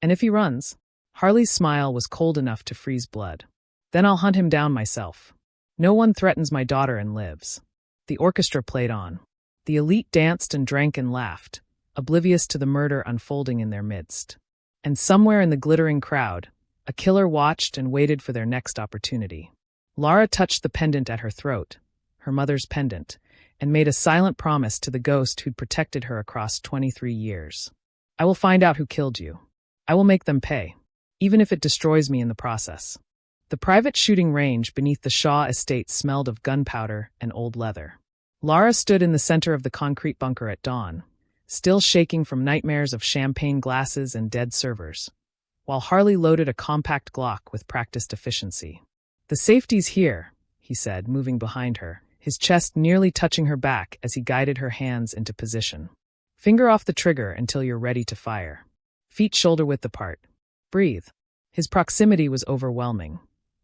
And if he runs, Harley's smile was cold enough to freeze blood. Then I'll hunt him down myself. No one threatens my daughter and lives. The orchestra played on. The elite danced and drank and laughed, oblivious to the murder unfolding in their midst. And somewhere in the glittering crowd, a killer watched and waited for their next opportunity. Lara touched the pendant at her throat, her mother's pendant, and made a silent promise to the ghost who'd protected her across 23 years. I will find out who killed you. I will make them pay, even if it destroys me in the process. The private shooting range beneath the Shaw estate smelled of gunpowder and old leather. Lara stood in the center of the concrete bunker at dawn, still shaking from nightmares of champagne glasses and dead servers, while Harley loaded a compact Glock with practiced efficiency. The safety's here, he said, moving behind her, his chest nearly touching her back as he guided her hands into position. Finger off the trigger until you're ready to fire. Feet shoulder-width apart. Breathe. His proximity was overwhelming.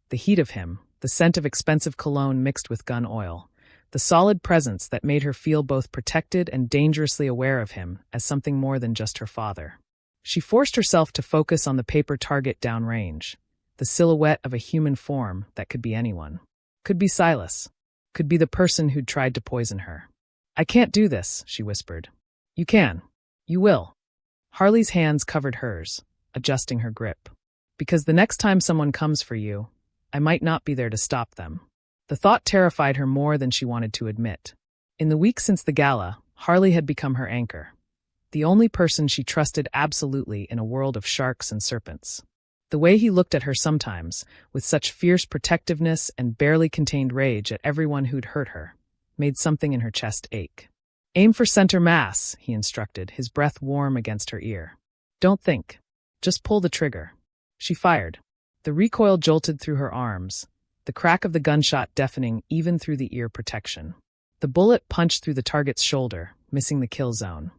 The heat of him, the scent of expensive cologne mixed with gun oil, the solid presence that made her feel both protected and dangerously aware of him as something more than just her father. She forced herself to focus on the paper target downrange, the silhouette of a human form that could be anyone. Could be Silas. Could be the person who'd tried to poison her. I can't do this, she whispered. You can. You will. Harley's hands covered hers, adjusting her grip. Because the next time someone comes for you, I might not be there to stop them. The thought terrified her more than she wanted to admit. In the weeks since the gala, Harley had become her anchor. The only person she trusted absolutely in a world of sharks and serpents. The way he looked at her sometimes, with such fierce protectiveness and barely contained rage at everyone who'd hurt her, made something in her chest ache. Aim for center mass, he instructed, his breath warm against her ear. Don't think. Just pull the trigger. She fired. The recoil jolted through her arms, the crack of the gunshot deafening even through the ear protection. The bullet punched through the target's shoulder, missing the kill zone.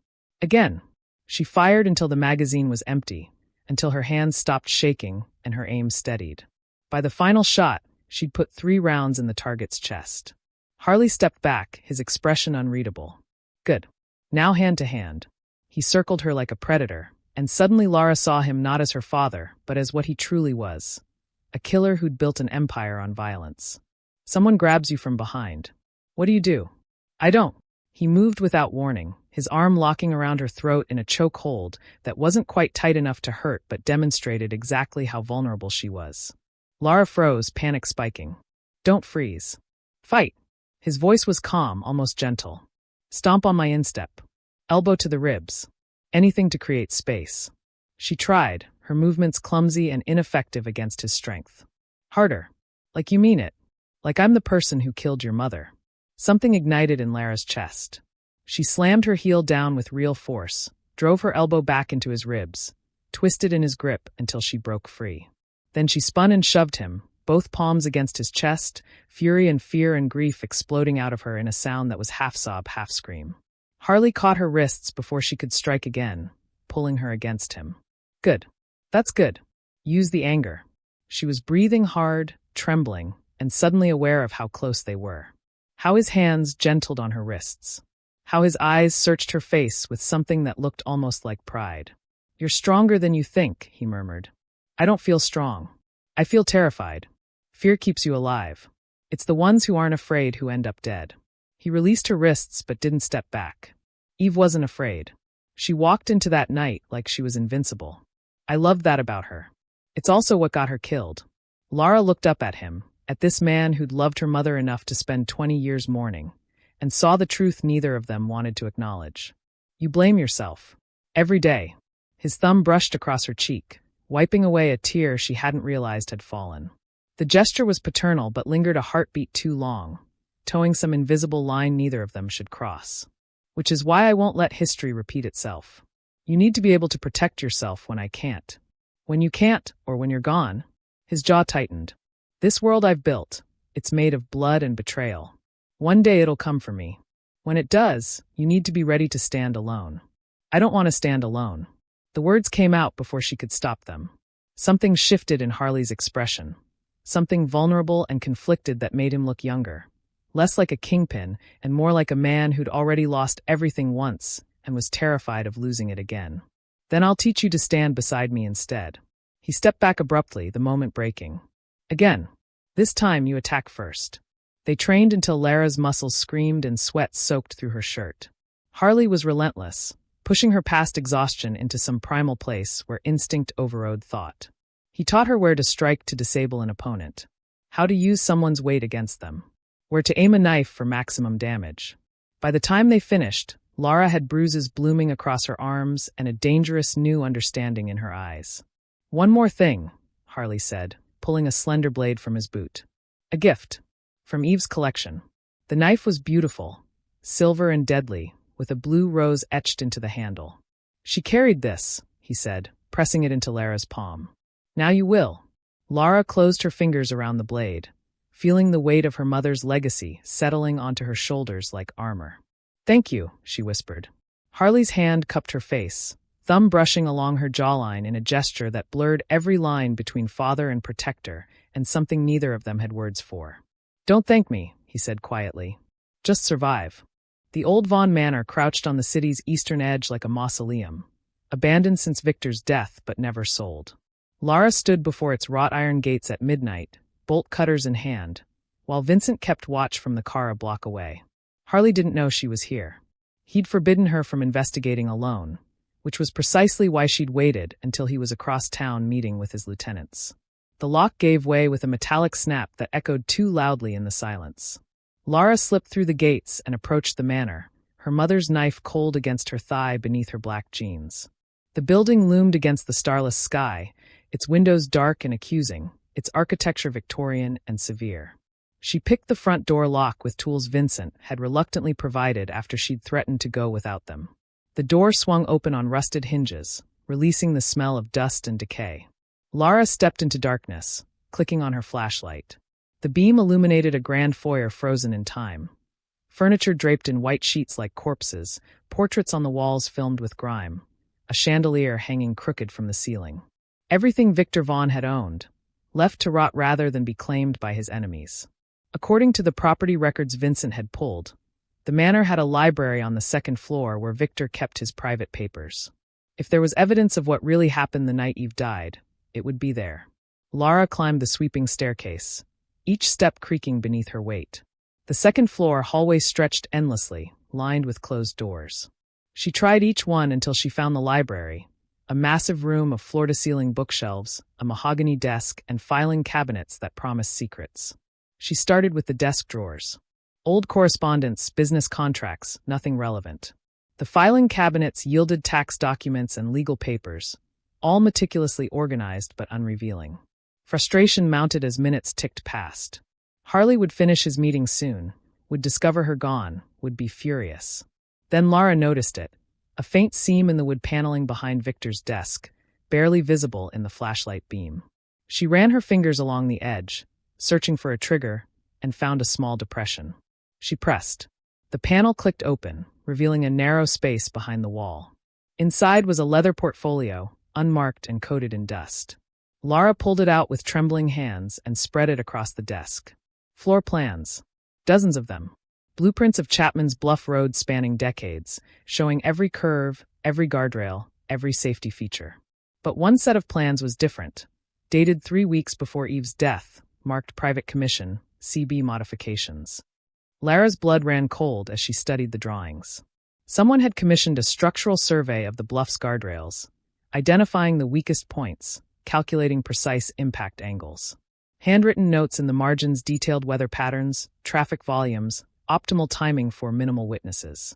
Again. She fired until the magazine was empty, until her hands stopped shaking and her aim steadied. By the final shot, she'd put 3 rounds in the target's chest. Harley stepped back, his expression unreadable. Good. Now hand to hand. He circled her like a predator, and suddenly Lara saw him not as her father, but as what he truly was. A killer who'd built an empire on violence. Someone grabs you from behind. What do you do? I don't. He moved without warning, his arm locking around her throat in a choke hold that wasn't quite tight enough to hurt but demonstrated exactly how vulnerable she was. Lara froze, panic spiking. Don't freeze. Fight. His voice was calm, almost gentle. Stomp on my instep. Elbow to the ribs. Anything to create space. She tried, her movements clumsy and ineffective against his strength. Harder. Like you mean it. Like I'm the person who killed your mother. Something ignited in Lara's chest. She slammed her heel down with real force, drove her elbow back into his ribs, twisted in his grip until she broke free. Then she spun and shoved him, both palms against his chest, fury and fear and grief exploding out of her in a sound that was half sob, half scream. Harley caught her wrists before she could strike again, pulling her against him. Good. That's good. Use the anger. She was breathing hard, trembling, and suddenly aware of how close they were. How his hands gentled on her wrists. How his eyes searched her face with something that looked almost like pride. You're stronger than you think, he murmured. I don't feel strong. I feel terrified. Fear keeps you alive. It's the ones who aren't afraid who end up dead. He released her wrists but didn't step back. Eve wasn't afraid. She walked into that night like she was invincible. I loved that about her. It's also what got her killed. Lara looked up at him, at this man who'd loved her mother enough to spend 20 years mourning, and saw the truth neither of them wanted to acknowledge. You blame yourself. Every day. His thumb brushed across her cheek, wiping away a tear she hadn't realized had fallen. The gesture was paternal but lingered a heartbeat too long, towing some invisible line neither of them should cross. Which is why I won't let history repeat itself. You need to be able to protect yourself when I can't. When you can't, or when you're gone. His jaw tightened. This world I've built, it's made of blood and betrayal. One day it'll come for me. When it does, you need to be ready to stand alone. I don't want to stand alone. The words came out before she could stop them. Something shifted in Harley's expression. Something vulnerable and conflicted that made him look younger. Less like a kingpin and more like a man who'd already lost everything once and was terrified of losing it again. Then I'll teach you to stand beside me instead. He stepped back abruptly, the moment breaking. Again. This time you attack first. They trained until Lara's muscles screamed and sweat soaked through her shirt. Harley was relentless, pushing her past exhaustion into some primal place where instinct overrode thought. He taught her where to strike to disable an opponent, how to use someone's weight against them, where to aim a knife for maximum damage. By the time they finished, Lara had bruises blooming across her arms and a dangerous new understanding in her eyes. One more thing, Harley said, pulling a slender blade from his boot. A gift. From Eve's collection. The knife was beautiful, silver and deadly, with a blue rose etched into the handle. She carried this, he said, pressing it into Lara's palm. Now you will. Lara closed her fingers around the blade, feeling the weight of her mother's legacy settling onto her shoulders like armor. Thank you, she whispered. Harley's hand cupped her face, thumb brushing along her jawline in a gesture that blurred every line between father and protector and something neither of them had words for. Don't thank me, he said quietly. Just survive. The old Vaughn Manor crouched on the city's eastern edge like a mausoleum, abandoned since Victor's death but never sold. Lara stood before its wrought iron gates at midnight, bolt cutters in hand, while Vincent kept watch from the car a block away. Harley didn't know she was here. He'd forbidden her from investigating alone, which was precisely why she'd waited until he was across town meeting with his lieutenants. The lock gave way with a metallic snap that echoed too loudly in the silence. Lara slipped through the gates and approached the manor, her mother's knife cold against her thigh beneath her black jeans. The building loomed against the starless sky, its windows dark and accusing, its architecture Victorian and severe. She picked the front door lock with tools Vincent had reluctantly provided after she'd threatened to go without them. The door swung open on rusted hinges, releasing the smell of dust and decay. Lara stepped into darkness, clicking on her flashlight. The beam illuminated a grand foyer frozen in time. Furniture draped in white sheets like corpses, portraits on the walls filmed with grime, a chandelier hanging crooked from the ceiling. Everything Victor Vaughn had owned, left to rot rather than be claimed by his enemies. According to the property records Vincent had pulled, the manor had a library on the second floor where Victor kept his private papers. If there was evidence of what really happened the night Eve died, it would be there. Lara climbed the sweeping staircase, each step creaking beneath her weight. The second floor hallway stretched endlessly, lined with closed doors. She tried each one until she found the library, a massive room of floor-to-ceiling bookshelves, a mahogany desk, and filing cabinets that promised secrets. She started with the desk drawers. Old correspondence, business contracts, nothing relevant. The filing cabinets yielded tax documents and legal papers, all meticulously organized but unrevealing. Frustration mounted as minutes ticked past. Harley would finish his meeting soon, would discover her gone, would be furious. Then Lara noticed it, a faint seam in the wood paneling behind Victor's desk, barely visible in the flashlight beam. She ran her fingers along the edge, searching for a trigger, and found a small depression. She pressed. The panel clicked open, revealing a narrow space behind the wall. Inside was a leather portfolio, unmarked and coated in dust. Lara pulled it out with trembling hands and spread it across the desk. Floor plans. Dozens of them. Blueprints of Chapman's Bluff Road spanning decades, showing every curve, every guardrail, every safety feature. But one set of plans was different. Dated 3 weeks before Eve's death, marked Private Commission, CB modifications. Lara's blood ran cold as she studied the drawings. Someone had commissioned a structural survey of the bluff's guardrails, identifying the weakest points, calculating precise impact angles. Handwritten notes in the margins detailed weather patterns, traffic volumes, optimal timing for minimal witnesses.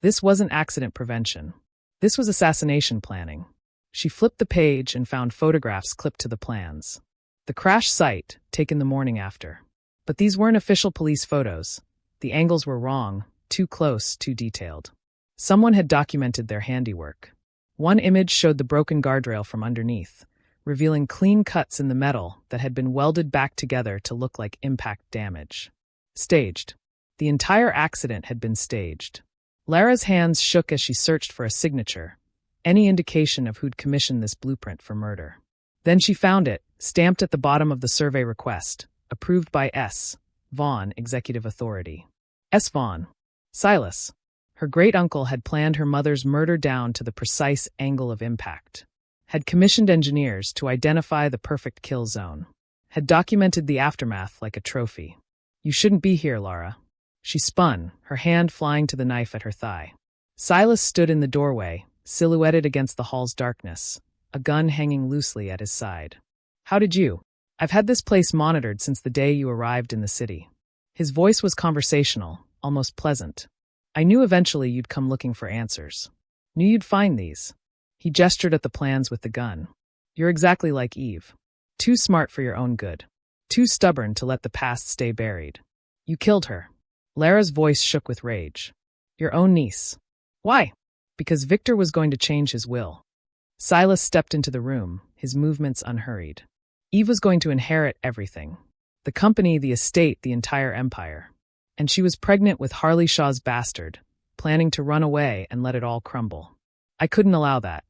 This wasn't accident prevention. This was assassination planning. She flipped the page and found photographs clipped to the plans. The crash site, taken the morning after. But these weren't official police photos. The angles were wrong, too close, too detailed. Someone had documented their handiwork. One image showed the broken guardrail from underneath, revealing clean cuts in the metal that had been welded back together to look like impact damage. Staged. The entire accident had been staged. Lara's hands shook as she searched for a signature, any indication of who'd commissioned this blueprint for murder. Then she found it, stamped at the bottom of the survey request, approved by S. Vaughn, Executive Authority. S. Vaughn. Silas. Her great-uncle had planned her mother's murder down to the precise angle of impact. Had commissioned engineers to identify the perfect kill zone. Had documented the aftermath like a trophy. You shouldn't be here, Lara. She spun, her hand flying to the knife at her thigh. Silas stood in the doorway, silhouetted against the hall's darkness, a gun hanging loosely at his side. How did you? I've had this place monitored since the day you arrived in the city. His voice was conversational, almost pleasant. I knew eventually you'd come looking for answers. Knew you'd find these. He gestured at the plans with the gun. You're exactly like Eve. Too smart for your own good. Too stubborn to let the past stay buried. You killed her. Lara's voice shook with rage. Your own niece. Why? Because Victor was going to change his will. Silas stepped into the room, his movements unhurried. Eve was going to inherit everything. The company, the estate, the entire empire. And she was pregnant with Harley Shaw's bastard, planning to run away and let it all crumble. I couldn't allow that.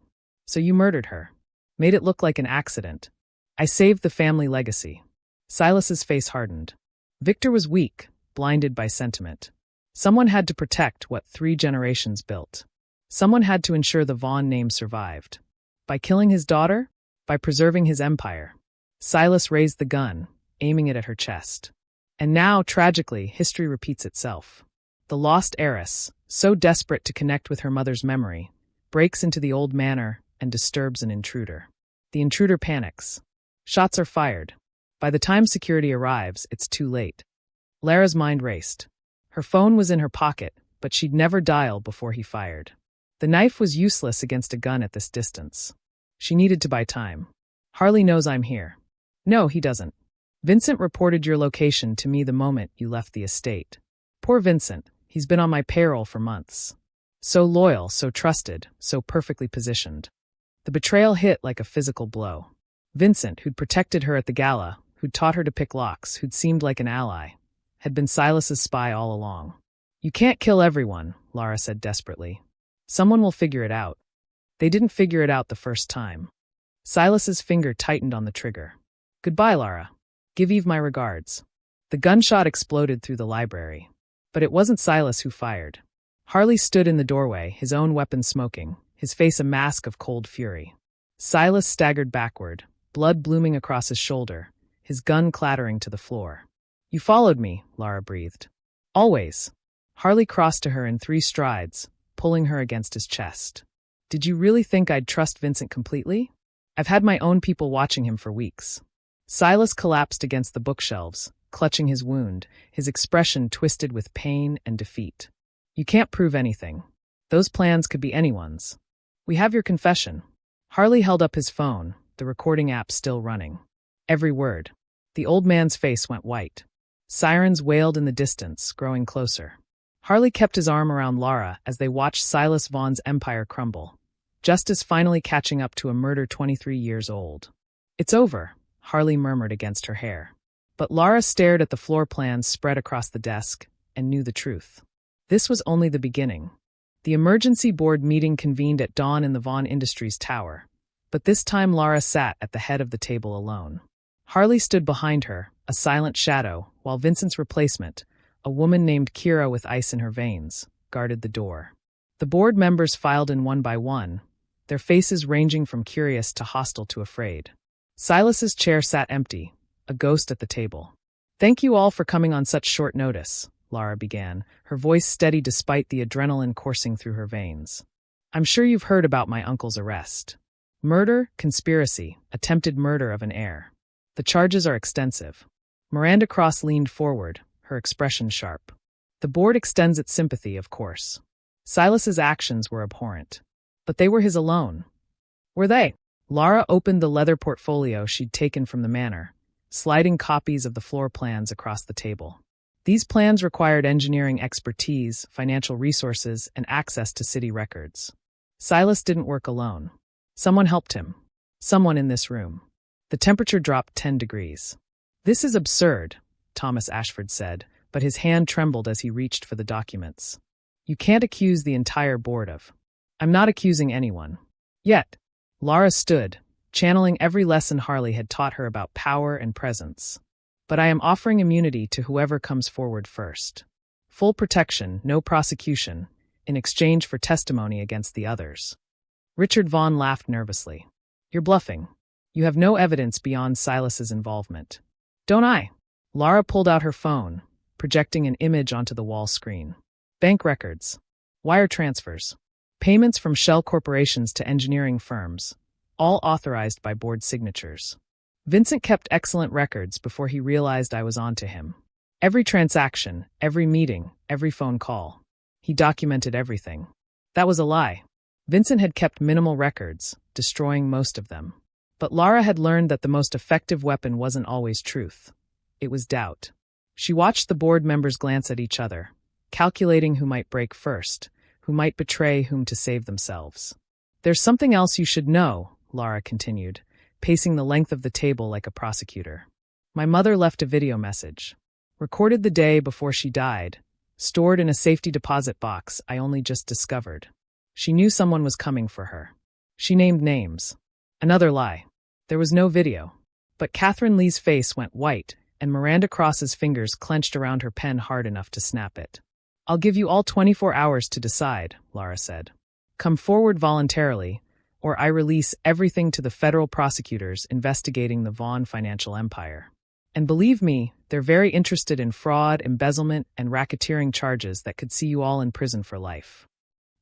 So you murdered her. Made it look like an accident. I saved the family legacy. Silas's face hardened. Victor was weak, blinded by sentiment. Someone had to protect what 3 generations built. Someone had to ensure the Vaughn name survived. By killing his daughter? By preserving his empire. Silas raised the gun, aiming it at her chest. And now, tragically, history repeats itself. The lost heiress, so desperate to connect with her mother's memory, breaks into the old manor and disturbs an intruder. The intruder panics. Shots are fired. By the time security arrives, it's too late. Lara's mind raced. Her phone was in her pocket, but she'd never dial before he fired. The knife was useless against a gun at this distance. She needed to buy time. Harley knows I'm here. No, he doesn't. Vincent reported your location to me the moment you left the estate. Poor Vincent, he's been on my payroll for months. So loyal, so trusted, so perfectly positioned. The betrayal hit like a physical blow. Vincent, who'd protected her at the gala, who'd taught her to pick locks, who'd seemed like an ally, had been Silas's spy all along. You can't kill everyone, Lara said desperately. Someone will figure it out. They didn't figure it out the first time. Silas's finger tightened on the trigger. Goodbye, Lara. Give Eve my regards. The gunshot exploded through the library. But it wasn't Silas who fired. Harley stood in the doorway, his own weapon smoking, his face a mask of cold fury. Silas staggered backward, blood blooming across his shoulder, his gun clattering to the floor. You followed me, Lara breathed. Always. Harley crossed to her in 3 strides, pulling her against his chest. Did you really think I'd trust Vincent completely? I've had my own people watching him for weeks. Silas collapsed against the bookshelves, clutching his wound, his expression twisted with pain and defeat. You can't prove anything. Those plans could be anyone's. We have your confession. Harley held up his phone, the recording app still running. Every word. The old man's face went white. Sirens wailed in the distance, growing closer. Harley kept his arm around Lara as they watched Silas Vaughn's empire crumble, Justice finally catching up to a murder 23 years old. It's over, Harley murmured against her hair. But Lara stared at the floor plans spread across the desk and knew the truth. This was only the beginning. The emergency board meeting convened at dawn in the Vaughn Industries tower. But this time Lara sat at the head of the table alone. Harley stood behind her, a silent shadow, while Vincent's replacement, a woman named Kira with ice in her veins, guarded the door. The board members filed in one by one, their faces ranging from curious to hostile to afraid. Silas's chair sat empty, a ghost at the table. "Thank you all for coming on such short notice," Lara began, her voice steady despite the adrenaline coursing through her veins. "I'm sure you've heard about my uncle's arrest. Murder, conspiracy, attempted murder of an heir. The charges are extensive." Miranda Cross leaned forward, her expression sharp. "The board extends its sympathy, of course." Silas's actions were abhorrent. But they were his alone. Were they? Lara opened the leather portfolio she'd taken from the manor, sliding copies of the floor plans across the table. These plans required engineering expertise, financial resources, and access to city records. Silas didn't work alone. Someone helped him. Someone in this room. The temperature dropped 10 degrees. "This is absurd," Thomas Ashford said, but his hand trembled as he reached for the documents. "You can't accuse the entire board of—" "I'm not accusing anyone. Yet." Lara stood, channeling every lesson Harley had taught her about power and presence. "But I am offering immunity to whoever comes forward first. Full protection, no prosecution, in exchange for testimony against the others." Richard Vaughn laughed nervously. "You're bluffing. You have no evidence beyond Silas's involvement." "Don't I?" Lara pulled out her phone, projecting an image onto the wall screen. "Bank records. Wire transfers. Payments from shell corporations to engineering firms, all authorized by board signatures. Vincent kept excellent records before he realized I was onto him. Every transaction, every meeting, every phone call. He documented everything. That was a lie. Vincent had kept minimal records, destroying most of them. But Lara had learned that the most effective weapon wasn't always truth. It was doubt. She watched the board members glance at each other, calculating who might break first, who might betray whom to save themselves. "There's something else you should know," Lara continued, pacing the length of the table like a prosecutor. "My mother left a video message. Recorded the day before she died, stored in a safety deposit box I only just discovered. She knew someone was coming for her. She named names. Another lie. There was no video." But Catherine Lee's face went white, and Miranda Cross's fingers clenched around her pen hard enough to snap it. "I'll give you all 24 hours to decide," Lara said. "Come forward voluntarily, or I release everything to the federal prosecutors investigating the Vaughn financial empire. And believe me, they're very interested in fraud, embezzlement, and racketeering charges that could see you all in prison for life."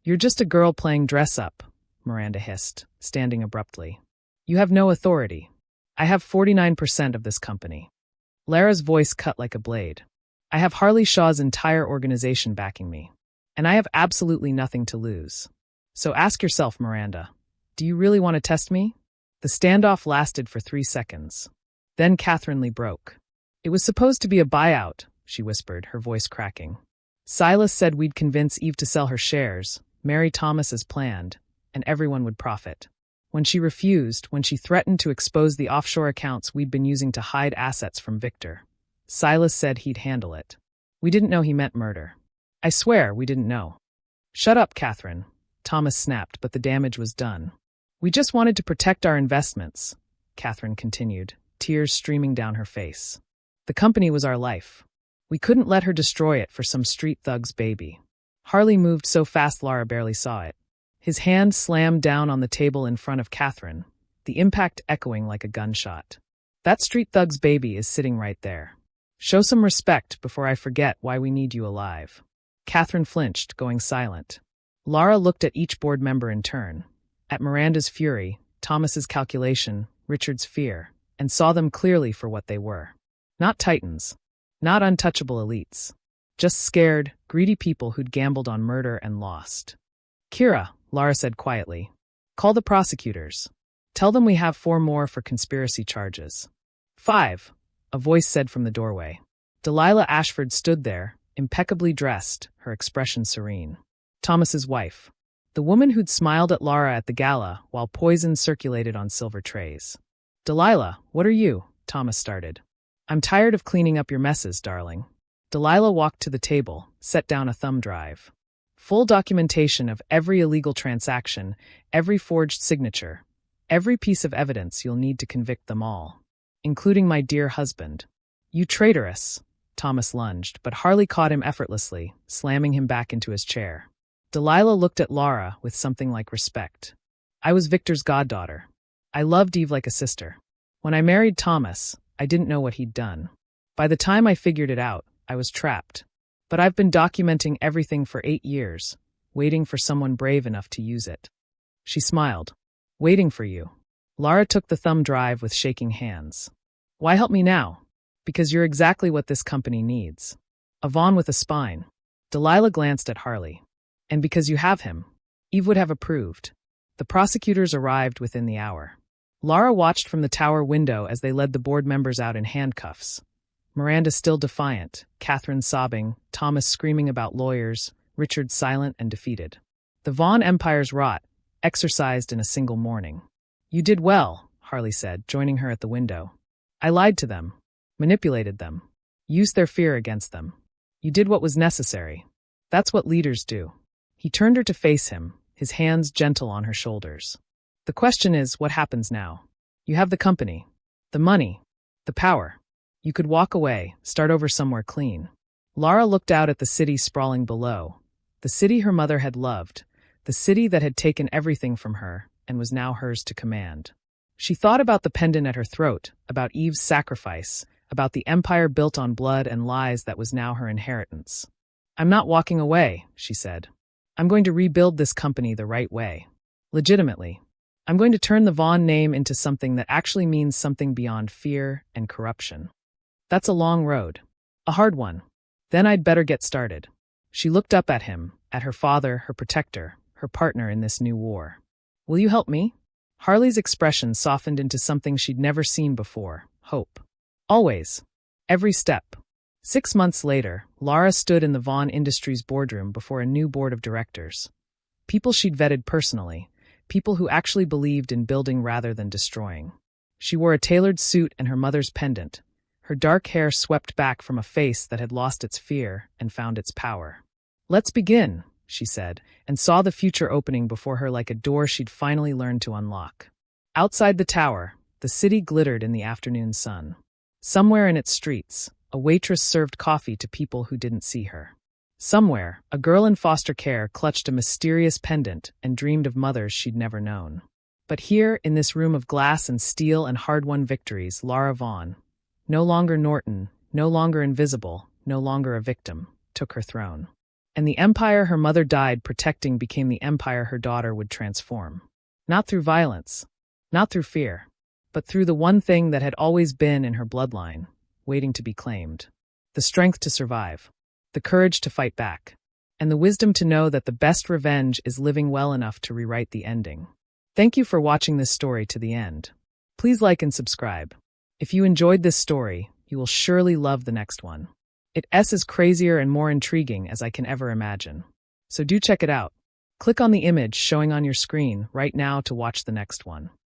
"You're just a girl playing dress-up," Miranda hissed, standing abruptly. "You have no authority. I have 49% of this company." Lara's voice cut like a blade. "I have Harley Shaw's entire organization backing me. And I have absolutely nothing to lose. So ask yourself, Miranda, do you really want to test me?" The standoff lasted for 3 seconds. Then Catherine Lee broke. "It was supposed to be a buyout," she whispered, her voice cracking. "Silas said we'd convince Eve to sell her shares, marry Thomas as planned, and everyone would profit. When she refused, when she threatened to expose the offshore accounts we'd been using to hide assets from Victor, Silas said he'd handle it. We didn't know he meant murder. I swear we didn't know." "Shut up, Catherine," Thomas snapped, but the damage was done. "We just wanted to protect our investments," Catherine continued, tears streaming down her face. "The company was our life. We couldn't let her destroy it for some street thug's baby." Harley moved so fast Lara barely saw it. His hand slammed down on the table in front of Catherine, the impact echoing like a gunshot. "That street thug's baby is sitting right there. Show some respect before I forget why we need you alive." Catherine flinched, going silent. Lara looked at each board member in turn, at Miranda's fury, Thomas's calculation, Richard's fear, and saw them clearly for what they were. Not titans. Not untouchable elites. Just scared, greedy people who'd gambled on murder and lost. "Kira," Lara said quietly, "call the prosecutors. Tell them we have 4 more for conspiracy charges." 5, a voice said from the doorway. Delilah Ashford stood there, impeccably dressed, her expression serene. Thomas's wife. the woman who'd smiled at Lara at the gala while poison circulated on silver trays. "Delilah, what are you?" Thomas started. "I'm tired of cleaning up your messes, darling." Delilah walked to the table, set down a thumb drive. Full documentation of every illegal transaction, every forged signature, every piece of evidence you'll need to convict them all, including my dear husband. "You traitoress!" Thomas lunged, but Harley caught him effortlessly, slamming him back into his chair. Delilah looked at Lara with something like respect. "I was Victor's goddaughter. I loved Eve like a sister. When I married Thomas, I didn't know what he'd done. By the time I figured it out, I was trapped. But I've been documenting everything for 8 years, waiting for someone brave enough to use it." She smiled. "Waiting for you." Lara took the thumb drive with shaking hands. "Why help me now?" "Because you're exactly what this company needs. A Vaughn with a spine." Delilah glanced at Harley. "And because you have him." Eve would have approved. The prosecutors arrived within the hour. Lara watched from the tower window as they led the board members out in handcuffs. Miranda still defiant, Catherine sobbing, Thomas screaming about lawyers, Richard silent and defeated. The Vaughn empire's rot, exercised in a single morning. "You did well," Harley said, joining her at the window. "I lied to them, manipulated them, used their fear against them. You did what was necessary. That's what leaders do." He turned her to face him, his hands gentle on her shoulders. "The question is, what happens now? You have the company, the money, the power. You could walk away, start over somewhere clean." Lara looked out at the city sprawling below, the city her mother had loved, the city that had taken everything from her and was now hers to command. She thought about the pendant at her throat, about Eve's sacrifice, about the empire built on blood and lies that was now her inheritance. "I'm not walking away," she said. "I'm going to rebuild this company the right way. Legitimately. I'm going to turn the Vaughn name into something that actually means something beyond fear and corruption. That's a long road. A hard one. Then I'd better get started." She looked up at him, at her father, her protector, her partner in this new war. "Will you help me?" Harley's expression softened into something she'd never seen before, hope. "Always. Every step." 6 months later, Lara stood in the Vaughn Industries boardroom before a new board of directors. People she'd vetted personally, people who actually believed in building rather than destroying. She wore a tailored suit and her mother's pendant, her dark hair swept back from a face that had lost its fear and found its power. "Let's begin," she said, and saw the future opening before her like a door she'd finally learned to unlock. Outside the tower, the city glittered in the afternoon sun. Somewhere in its streets, a waitress served coffee to people who didn't see her. Somewhere, a girl in foster care clutched a mysterious pendant and dreamed of mothers she'd never known. But here, in this room of glass and steel and hard-won victories, Lara Vaughn, no longer Norton, no longer invisible, no longer a victim, took her throne. And the empire her mother died protecting became the empire her daughter would transform. Not through violence, not through fear, but through the one thing that had always been in her bloodline, waiting to be claimed. The strength to survive, the courage to fight back, and the wisdom to know that the best revenge is living well enough to rewrite the ending. Thank you for watching this story to the end. Please like and subscribe. If you enjoyed this story, you will surely love the next one. It's as crazier and more intriguing as I can ever imagine. So do check it out. Click on the image showing on your screen right now to watch the next one.